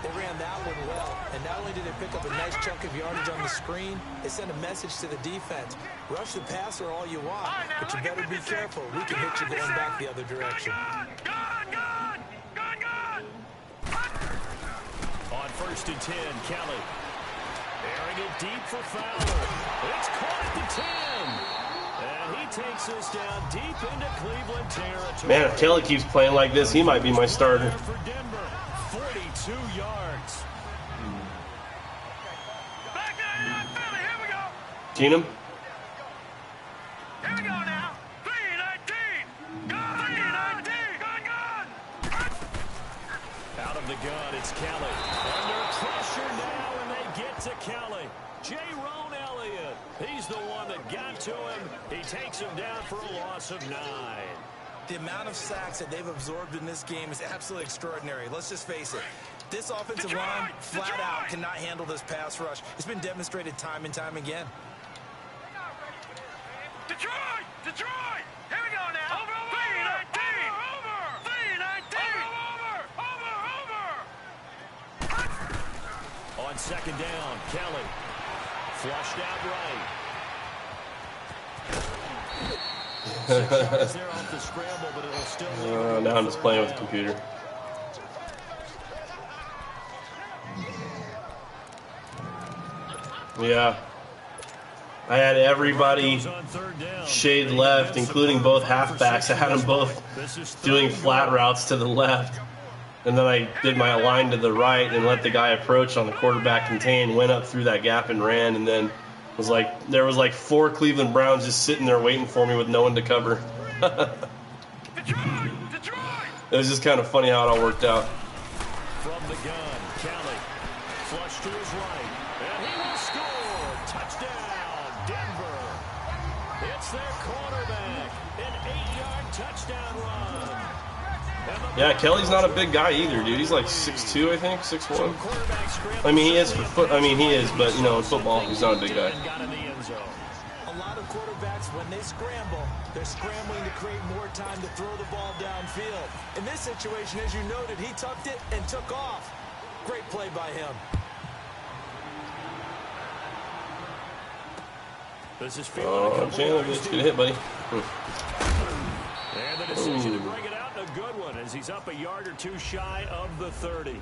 They ran that one well, and not only did they pick up a nice chunk of yardage on the screen, they sent a message to the defense. Rush the passer all you want, but you better be careful. We can hit you going back the other direction. On first and 10, Kelly. Airing it deep for Fowler. It's caught at the 10. And he takes us down deep into Cleveland territory. Man, if Kelly keeps playing like this, he might be my starter. For Denver, 42 yards. Back 99 Philly, here we go. Keenum? Here we go now. 319. Gun. 319. Gun. Out of the gun, it's Kelly. Under pressure now, and they get to Kelly. J-Ron Elliott. He's the one that got to him. He takes him down for a loss of 9. The amount of sacks that they've absorbed in this game is absolutely extraordinary. Let's just face it. This offensive line, flat out, cannot handle this pass rush. It's been demonstrated time and time again. Detroit! Detroit! Here we go now. Over. 319. Over. 319. Over. On second down, Kelly. Flushed out right. 6 yards there off the scramble, but it'll still leave now I'm just playing with the computer. Yeah. I had everybody shade left, including both halfbacks. I had them both doing flat routes to the left. And then I did my line to the right and let the guy approach on the quarterback contain, went up through that gap and ran, and then there was like 4 Cleveland Browns just sitting there waiting for me with no one to cover. It was just kind of funny how it all worked out. From the gun, Kelly, flush to his right, and he will score. Touchdown, Denver. It's their quarterback, an 8-yard touchdown run. Yeah, Kelly's not a big guy either, dude. He's like 6'2", I think, 6'1". I mean, he is but you know, in football, he's not a big guy. A lot of quarterbacks, when they scramble, they're scrambling to create more time to throw the ball downfield. In this situation, as you noted, he tucked it and took off. Great play by him. This is Janovich, good hit, buddy. And the decision to bring it out in a good one as he's up a yard or 2 shy of the 30.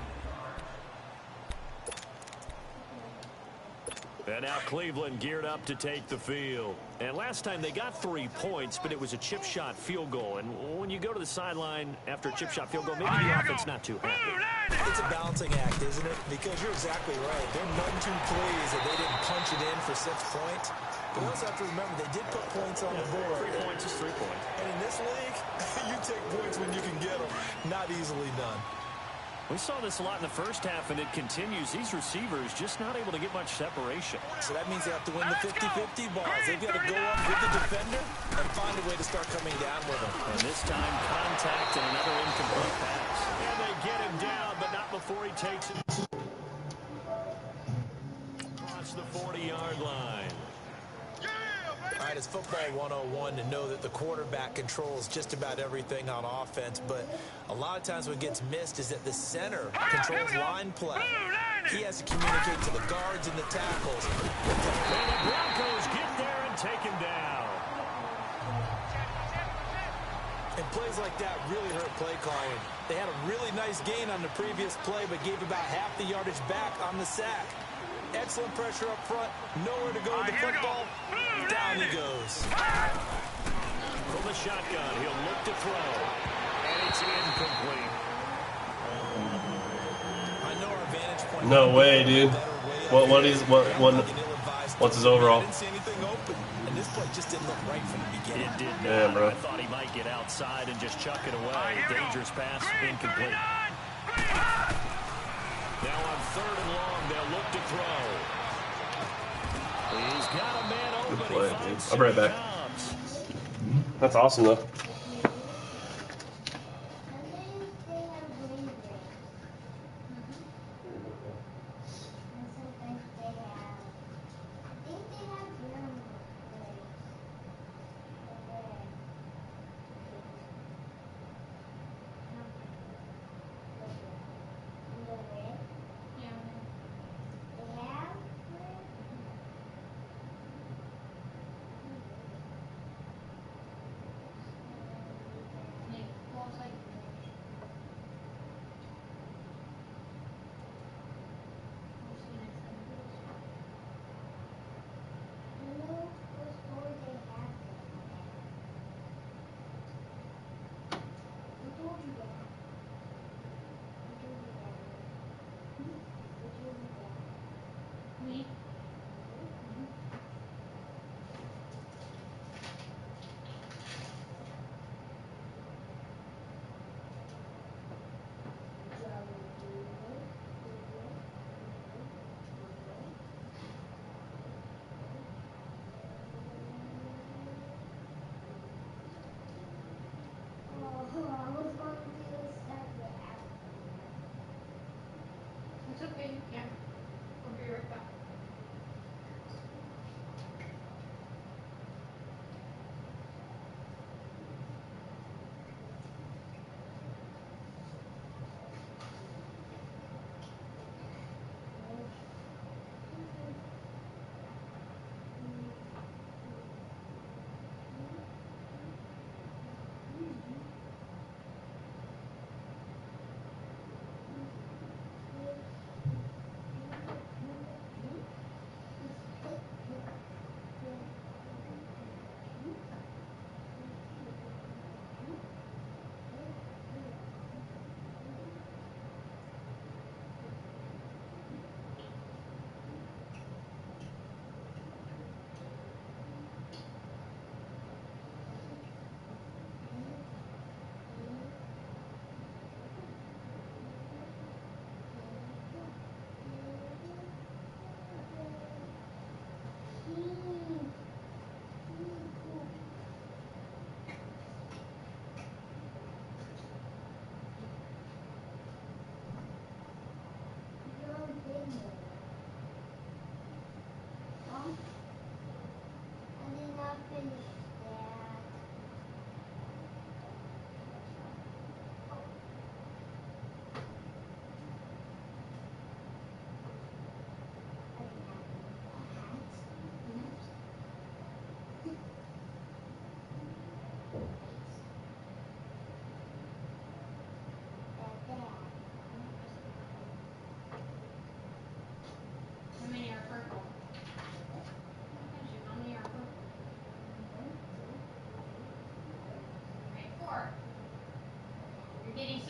And now Cleveland geared up to take the field. And last time they got 3 points, but it was a chip shot field goal. And when you go to the sideline after a chip shot field goal, maybe the offense not too happy. It's a balancing act, isn't it? Because you're exactly right. They're none too pleased that they didn't punch it in for 6 points. But you also have to remember they did put points on the board. 3 points is 3 points. And in this league, you take points when you can get them. Not easily done. We saw this a lot in the first half, and it continues. These receivers just not able to get much separation. So that means they have to win the 50-50 balls. They've got to go up with the defender and find a way to start coming down with them. And this time, contact and another incomplete pass. And they get him down, but not before he takes it across the 40-yard line. All right, it's football 101 to know that the quarterback controls just about everything on offense, but a lot of times what gets missed is that the center controls line play. He has to communicate to the guards and the tackles. And the Broncos get there and take him down. And plays like that really hurt play calling. They had a really nice gain on the previous play, but gave about half the yardage back on the sack. Excellent pressure up front. Nowhere to go with the football. Down he goes. From the shotgun, he'll look to throw. And it's incomplete. I know our vantage point. No way, dude. What's his overall? I didn't see anything open. And this play just didn't look right from the beginning. It did not. Yeah, bro. I thought he might get outside and just chuck it away. Dangerous pass, incomplete. Now on 3rd and long, they'll look to throw. He's got a man open. Good play, dude. I'll be right back. That's awesome, though.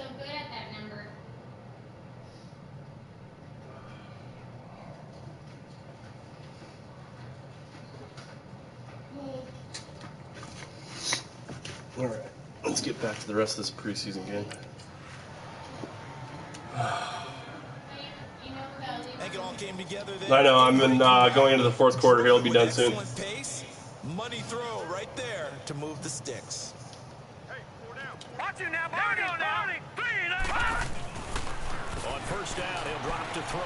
so good at that number. All right, let's get back to the rest of this preseason game. It all came together there. I know. I'm going into the fourth quarter here. It'll be done soon. Excellent pace, money throw right there to move the sticks. Watch it now, Barney, Barney, On first down, he'll drop to throw.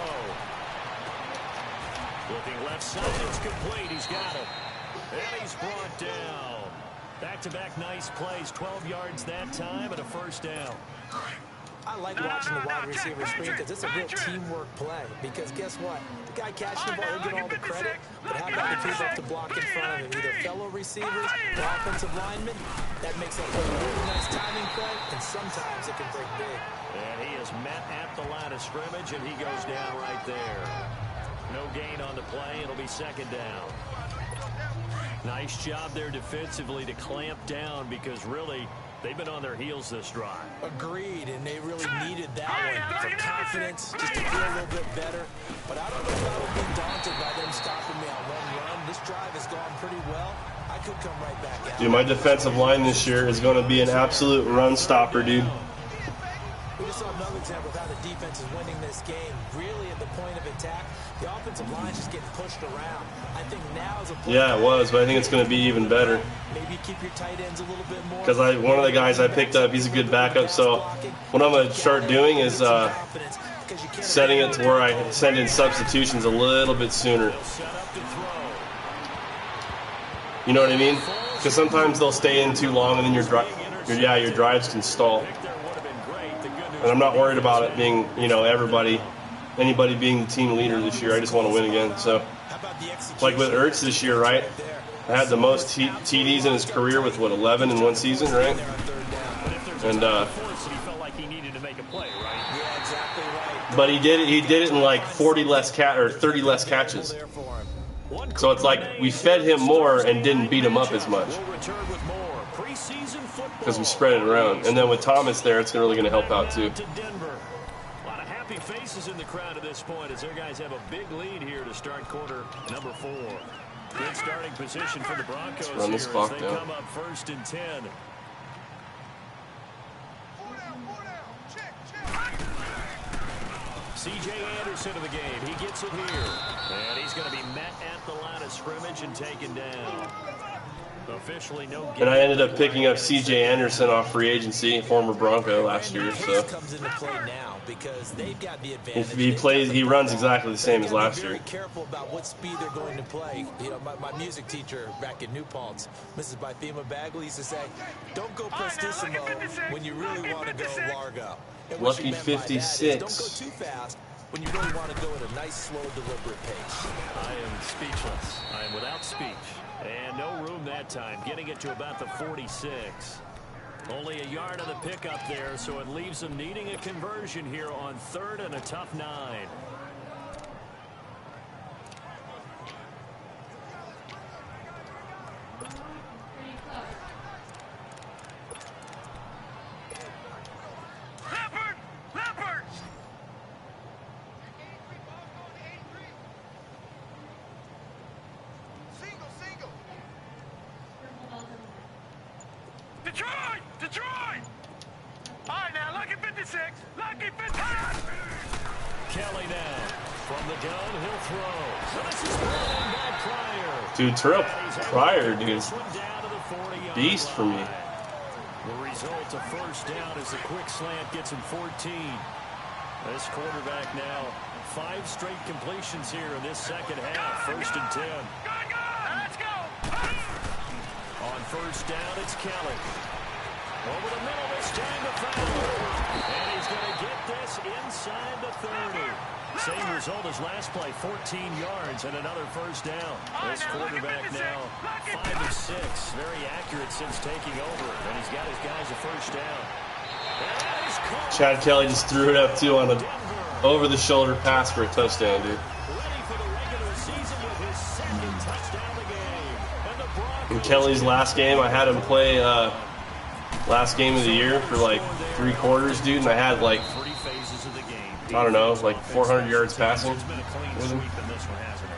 Looking left side, it's complete. He's got it. And he's brought down. Back-to-back nice plays, 12 yards that time and a first down. I like watching the wide receiver screen because it's a real teamwork play. Because guess what? The guy catching the ball, he'll get all the credit. But how about the people to block in front of him? Either fellow receivers or offensive linemen. That makes that play a really nice timing play, and sometimes it can break big. And he is met at the line of scrimmage, and he goes down right there. No gain on the play. It'll be second down. Nice job there defensively to clamp down because really they've been on their heels this drive. Agreed, and they really needed that one for confidence, just to feel a little bit better. But I don't know if I would be daunted by them stopping me on one run. This drive has gone pretty well. I could come right back out. Dude, my defensive line this year is going to be an absolute run stopper, dude. We just saw another example of how the defense is winning this game. Really at the point of attack, the offensive line is just getting pushed around. I think now is a point. Yeah, it was, but I think it's going to be even better. Maybe keep your tight ends a little bit more. Because one of the guys I picked up, he's a good backup. So what I'm going to start doing is setting it to where I send in substitutions a little bit sooner. You know what I mean? Because sometimes they'll stay in too long, and then your drives can stall. And I'm not worried about it being, anybody being the team leader this year. I just want to win again. So, like with Ertz this year, right? I had the most TDs in his career with 11 in one season, right? And but he did it in like 30 less catches. So it's like we fed him more and didn't beat him up as much because we spread it around. And then with Thomas there, it's really going to help out too. A lot of happy faces in the crowd at this point as their guys have a big lead here to start quarter number 4. Good starting position for the Broncos run this here clock as they down. come up 1st and 10. C.J. Anderson of the game. He gets it here. And he's going to be met at the line of scrimmage and taken down. Officially no game. And I ended up picking up C.J. Anderson off free agency, former Bronco last year. So comes into play now because they've got the advantage. he runs exactly the same as last year. Very careful about what speed they're going to play. My music teacher back in New Paltz, Mrs. Bythema Bagley, used to say, "Don't go prestissimo when you really want to go largo." And what Lucky she meant by that is 56. don't go too fast when you really want to go at a nice, slow, deliberate pace. I am speechless. I am without speech. And no room that time. Getting it to about the 46. Only a yard of the pickup there, so it leaves them needing a conversion here on 3rd and a tough 9. Detroit! All right, now, lucky 56. Lucky 56. Kelly now. From the gun, he'll throw. This is running back Pryor. Dude, Terrell Pryor, dude, beast for me. The result of first down is the quick slant gets him 14. This quarterback now 5 straight completions here in this second half. 1st and 10. Let's go. On first down, it's Kelly. Over the middle this time to Fowler. And he's going to get this inside the 30. Same result as last play, 14 yards and another first down. This quarterback now 5 of 6. Very accurate since taking over. And he's got his guys a first down. Chad Kelly just threw it up, too, on an over-the-shoulder pass for a touchdown, dude. Ready for the regular season with his 2nd touchdown of the game. And the Broncos In Kelly's last game, I had him play last game of the year for like 3 quarters, dude, and I had like, I don't know, like 400 yards passing with him.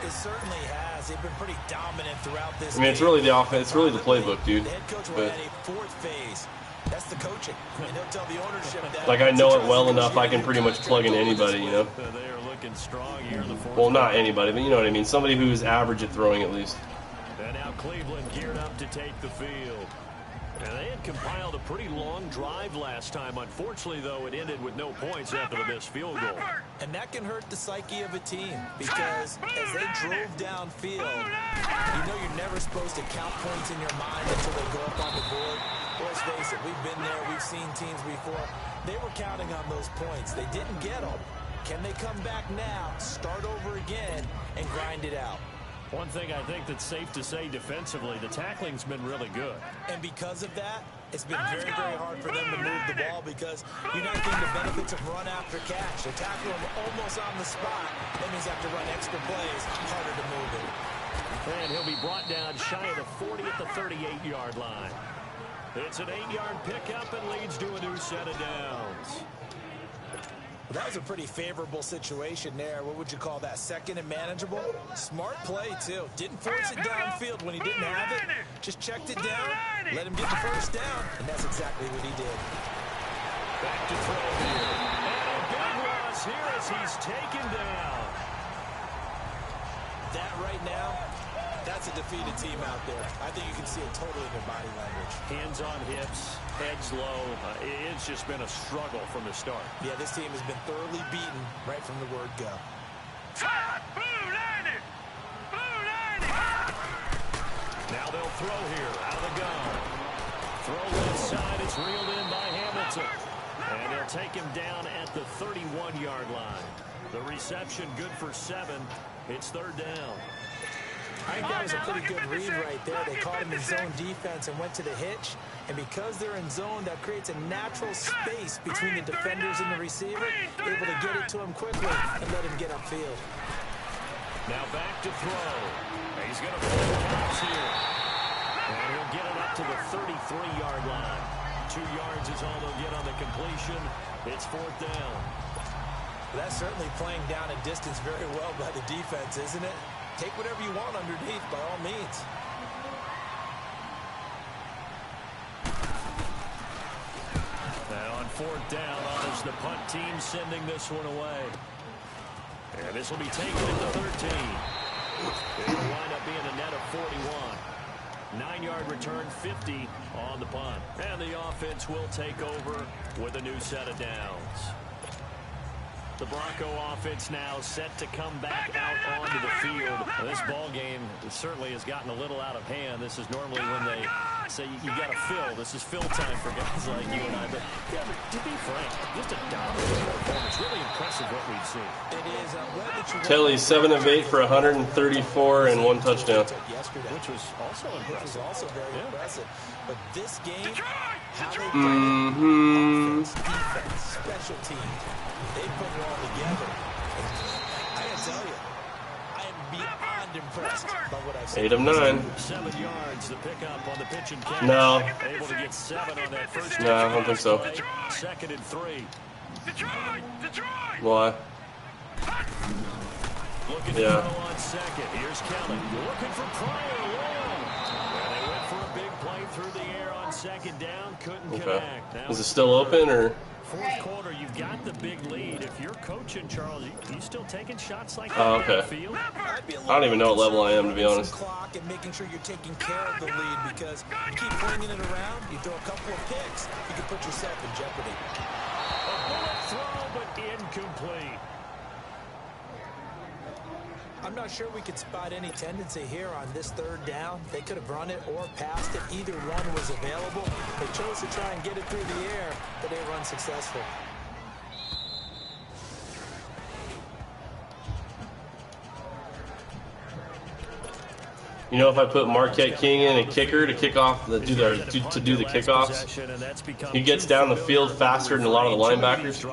It certainly has. They've been pretty dominant throughout this. I mean, it's really the offense, it's really the playbook, dude. The head coach will But add a 4th phase. That's the coaching. And he'll tell the ownership that. like, I know it well enough, I can pretty much plug in anybody, you know. They are looking strong here in the fourth. Well, not anybody, but you know what I mean. Somebody who's average at throwing at least. And now Cleveland geared up to take the field. And they had compiled a pretty long drive last time. Unfortunately, though, it ended with no points after the missed field goal. And that can hurt the psyche of a team because as they drove downfield, you know you're never supposed to count points in your mind until they go up on the board. Let's face it, we've been there, we've seen teams before. They were counting on those points. They didn't get them. Can they come back now, start over again, and grind it out? One thing I think that's safe to say defensively, the tackling's been really good. And because of that, it's been very, very hard for them to move the ball because you're not getting the benefits of run after catch. They tackle them almost on the spot. That means they have to run extra plays, harder to move it. And he'll be brought down shy of the 40 at the 38-yard line. It's an 8-yard pickup and leads to a new set of downs. Well, that was a pretty favorable situation there. What would you call that? Second and manageable? Smart play, too. Didn't force it downfield when he didn't have it. Just checked it down, let him get the first down, and that's exactly what he did. Back to throw here. And a big loss here as he's taken down. That right now, that's a defeated team out there. I think you can see it totally in their body language. Hands on hips, heads low. It's just been a struggle from the start. Yeah, this team has been thoroughly beaten right from the word go. Now they'll throw here out of the gun. Throw left side. It's reeled in by Hamilton. And they'll take him down at the 31-yard line. The reception good for 7. It's 3rd down. I think that was a pretty good read right there. They caught him in zone defense and went to the hitch. And because they're in zone, that creates a natural space between the defenders and the receiver, able to get it to him quickly and let him get upfield. Now back to throw. He's going to pull the cops here. And he'll get it up to the 33-yard line. 2 yards is all they'll get on the completion. It's 4th down. That's certainly playing down a distance very well by the defense, isn't it? Take whatever you want underneath, by all means. Now on 4th down, honors the punt team sending this one away. And this will be taken at the 13. It'll wind up being a net of 41. 9-yard return, 50 on the punt. And the offense will take over with a new set of downs. The Bronco offense now set to come back out onto the field. This ball game certainly has gotten a little out of hand. This is normally when they say you got to fill. This is fill time for guys like you and I. But yeah, to be frank, just a dominant performance. Really impressive what we've seen. It is. I'm glad that you Telly 7 of 8 for 134 and 1 touchdown. Which was also impressive. Also very impressive. But this game, how they Mm-hmm. offense, defense, special teams, they put it all together. I gotta tell you, I am beyond impressed by what I've seen. 8 of 9. 7 yards, the pickup on the pitch and catch. No. Able to get 7 on that first. No, I don't think so. 2nd and 3. Why? Looking to throw on 2nd. Here's Kelly. Looking for Pryor long. And they went for a big play through the air on 2nd down. Couldn't connect. Now Is it still open or? 4th quarter, you've got the big lead. If you're coaching, Charles, you still taking shots like that Oh, okay. downfield? I don't even know what level I am, to be honest. Clock and making sure you're taking care of the lead because you keep flinging it around, you throw a couple of picks, you can put yourself in jeopardy. A bullet throw, but incomplete. I'm not sure we could spot any tendency here on this 3rd down. They could have run it or passed it. Either one was available. They chose to try and get it through the air, but they were unsuccessful. You know, if I put Marquette King in a kicker to kick off to do the kickoffs, he gets down the field faster than a lot of the linebackers.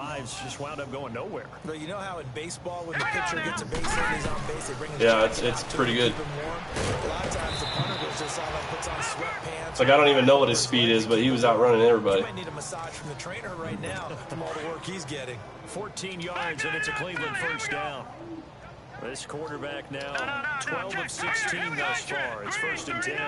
Just wound up going nowhere. But you know how in baseball, when the pitcher gets a base hit, he's on base, they bring his it's pretty good. A lot of times the punter goes just all like puts on sweatpants. It's like I don't even know what his speed is, but he was outrunning everybody. He might need a massage from the trainer right now from all the work he's getting. 14 yards, and it's a Cleveland first down. This quarterback now 12 of 16 thus far. It's 1st and 10.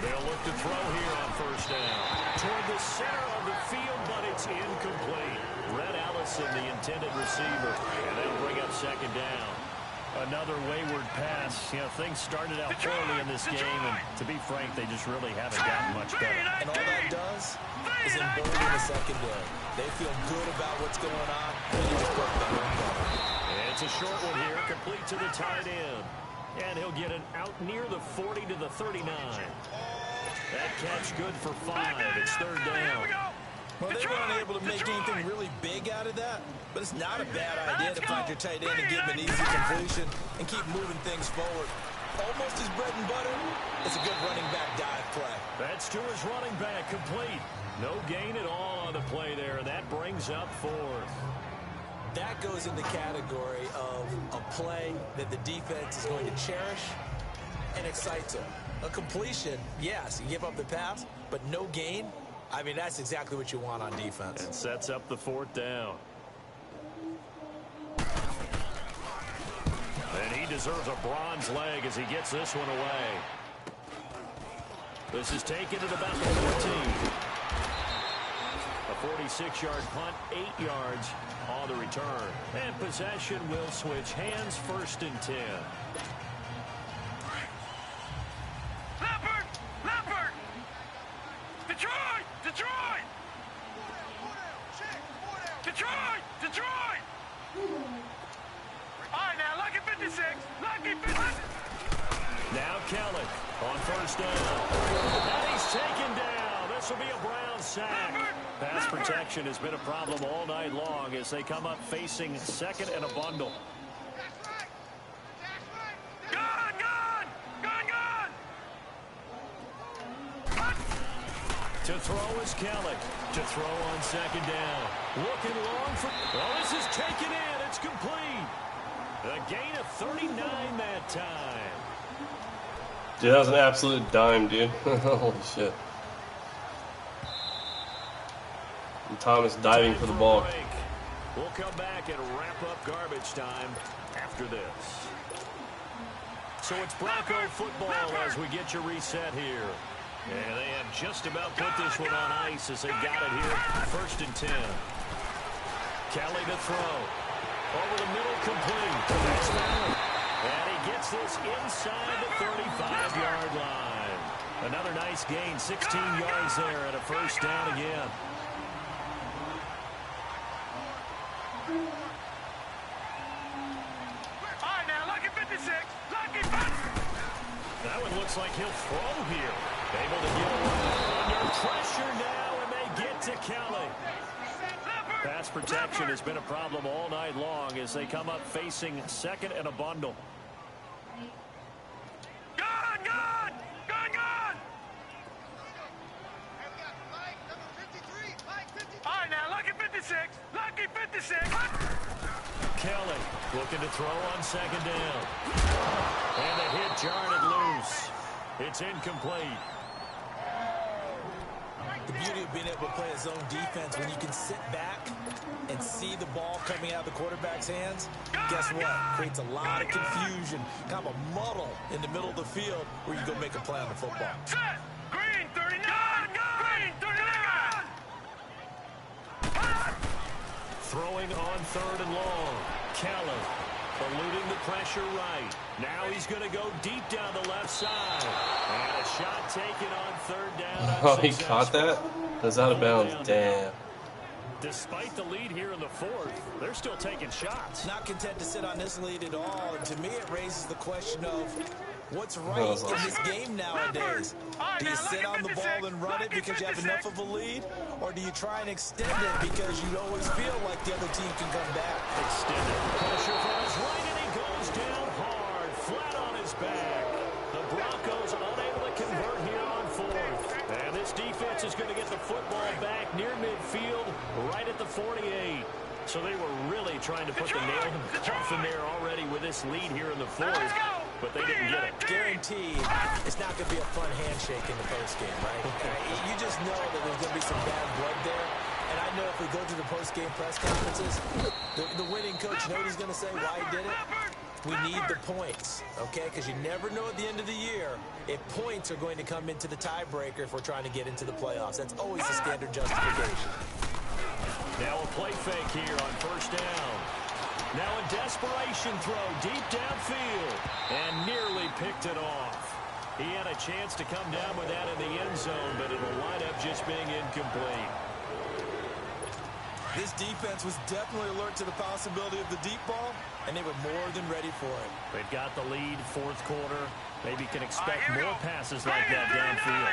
They'll look to throw here on 1st down. Toward the center of the field, but it's incomplete. Red Allison, the intended receiver, and they'll bring up 2nd down. Another wayward pass. You know, things started out poorly in this game, and to be frank, they just really haven't gotten much better. And all that does is embolden the secondary. They feel good about what's going on. And it's a short one here, complete to the tight end. And he'll get it out near the 40 to the 39. That catch good for 5. It's 3rd down. Well, they weren't able to make anything really big out of that, but it's not a bad idea to find your tight end and give him an easy completion and keep moving things forward. Almost his bread and butter. It's a good running back dive play. That's to his running back, complete. No gain at all on the play there, and that brings up 4th. That goes in the category of a play that the defense is going to cherish and excites them. A completion, yes, you give up the pass, but no gain. I mean, that's exactly what you want on defense. And sets up the 4th down. And he deserves a bronze leg as he gets this one away. This is taken at about the 14. A 46-yard punt, 8 yards on the return. And possession will switch hands, 1st and 10. Leopard! Detroit! All right, now, lucky 56. Lucky 56. Now Kelly on 1st down. And he's taken down. This will be a Brown sack. Pass protection has been a problem all night long as they come up facing 2nd and a bundle. To throw is Kelly. To throw on 2nd down. Looking long for... Oh, this is taken in. It's complete. A gain of 39 that time. Dude, that was an absolute dime, dude. Holy shit. And Thomas diving for the ball. We'll come back and wrap up garbage time after this. So it's Bronco football as we get you reset here. And they have just about put this one on ice as they got it here. 1st and 10. Kelly to throw. Over the middle, complete. That's Allen. And he gets this inside the 35-yard line. Another nice gain, 16 yards there and a 1st down again. All right, now, lucky 56. Lucky 56. That one looks like he'll throw here. Able to get away. Under pressure now, and they get to Kelly. Pass protection has been a problem all night long as they come up facing 2nd and a bundle. Gone! All right, now, lucky 56. Lucky 56. Kelly looking to throw on 2nd down. And the hit jarred it loose. It's incomplete. The beauty of being able to play a zone defense when you can sit back and see the ball coming out of the quarterback's hands, guess what? Creates a lot of confusion, kind of a muddle in the middle of the field where you go make a play on the football. Set! Green 39! Green 39! Throwing on 3rd and long. Kelly eluding the pressure right. Now he's going to go deep down the left side. And a shot taken on 3rd down. Oh, he caught that? That's out of bounds. Damn. Despite the lead here in the 4th, they're still taking shots. Not content to sit on this lead at all. And to me, it raises the question of what's right in this game nowadays. Do you sit on the ball and run it because you have enough of a lead? Or do you try and extend it because you always feel like the other team can come back? Extended. Pressure from his right, and he goes down hard going to get the football back near midfield, right at the 48. So they were really trying to put the nail in the coffin there already with this lead here in the fourth, but they didn't get it. Guaranteed, it's not going to be a fun handshake in the postgame, right? You just know that there's going to be some bad blood there. And I know if we go to the postgame press conferences, the winning coach, you know what he's going to say, why he did it? We need the points, okay? Because you never know at the end of the year if points are going to come into the tiebreaker if we're trying to get into the playoffs. That's always the standard justification. Now a play fake here on first down. Now a desperation throw deep downfield and nearly picked it off. He had a chance to come down with that in the end zone, but it'll wind up just being incomplete. This defense was definitely alert to the possibility of the deep ball, and they were more than ready for it. They've got the lead, fourth quarter. Maybe can expect more passes like that downfield.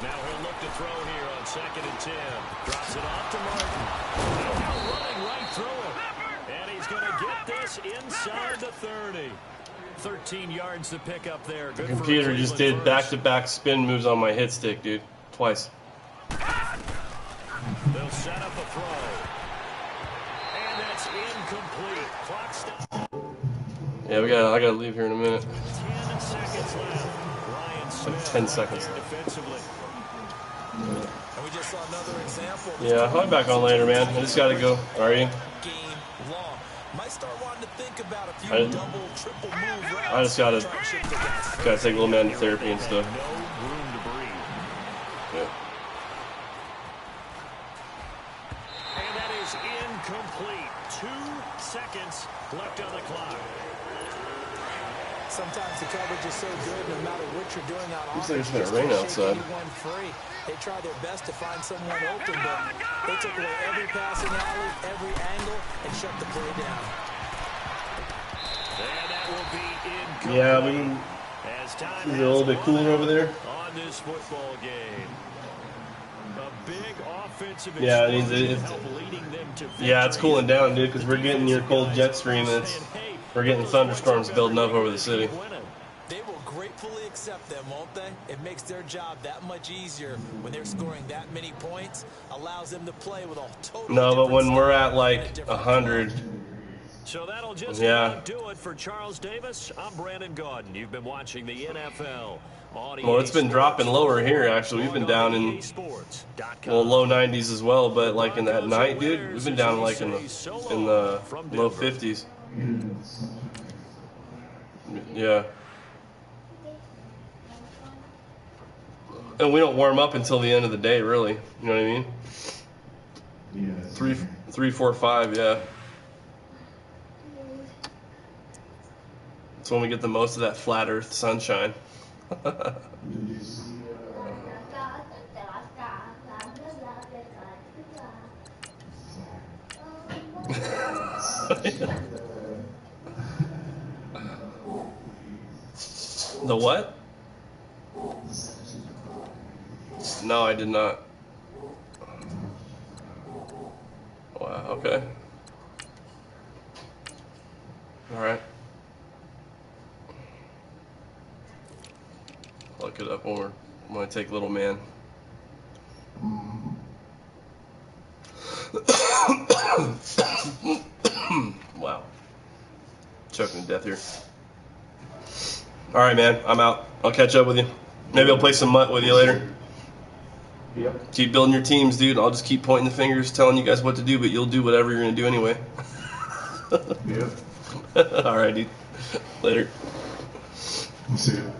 Now he'll look to throw here on 2nd and 10. Drops it off to Martin. Now running right through it. And he's going to get this inside the 30. 13 yards to pick up there. The computer just did back-to-back spin moves on my hit stick, dude. Twice. They'll set up a throw. And that's incomplete. Clock stops. Yeah, I gotta leave here in a minute. 10 seconds left. Ryan Smith Like 10 seconds. defensively. And we just saw another example. Yeah, I'll be back on later, man. I just gotta go. Are you? Game long. Might start wanting to think about a few double, triple move routes. I just gotta take a little man to therapy and stuff. No room to breathe. Yeah. And that is incomplete. 2 seconds left on the clock. Sometimes the coverage is so good, no matter what you're doing out on Looks like it's gonna rain outside. Free. They try their best to find someone open, but they took away every passing alley, every angle, and shut the play down. And that will be incomplete. Yeah, As time is it a little bit cooler over there? On this football game. A big offensive Yeah, it's cooling down, dude, because we're getting your cold jet stream and we're getting thunderstorms building up over the city. They will gratefully accept them, won't they? It makes their job that much easier when they're scoring that many points, allows them to play with a total. No, but when we're at like 100. So that'll just Yeah. do it for Charles Davis. I'm Brandon Gaudin. You've been watching the NFL on Well, it's been dropping lower here, actually. We've been down in low 90s as well, but like in that night, dude, we've been down like in the low 50s. Yeah. And we don't warm up until the end of the day, really. You know what I mean? Yeah. 3, 4, 5, yeah. That's when we get the most of that flat earth sunshine. The what? No, I did not. Wow, okay. Alright. Look it up when I'm gonna take little man. Wow. Choking to death here. Alright, man, I'm out. I'll catch up with you. Maybe I'll play some mutt with you later. Yep. Keep building your teams, dude. I'll just keep pointing the fingers, telling you guys what to do, but you'll do whatever you're going to do anyway. Yep. Alright, dude. Later. See you.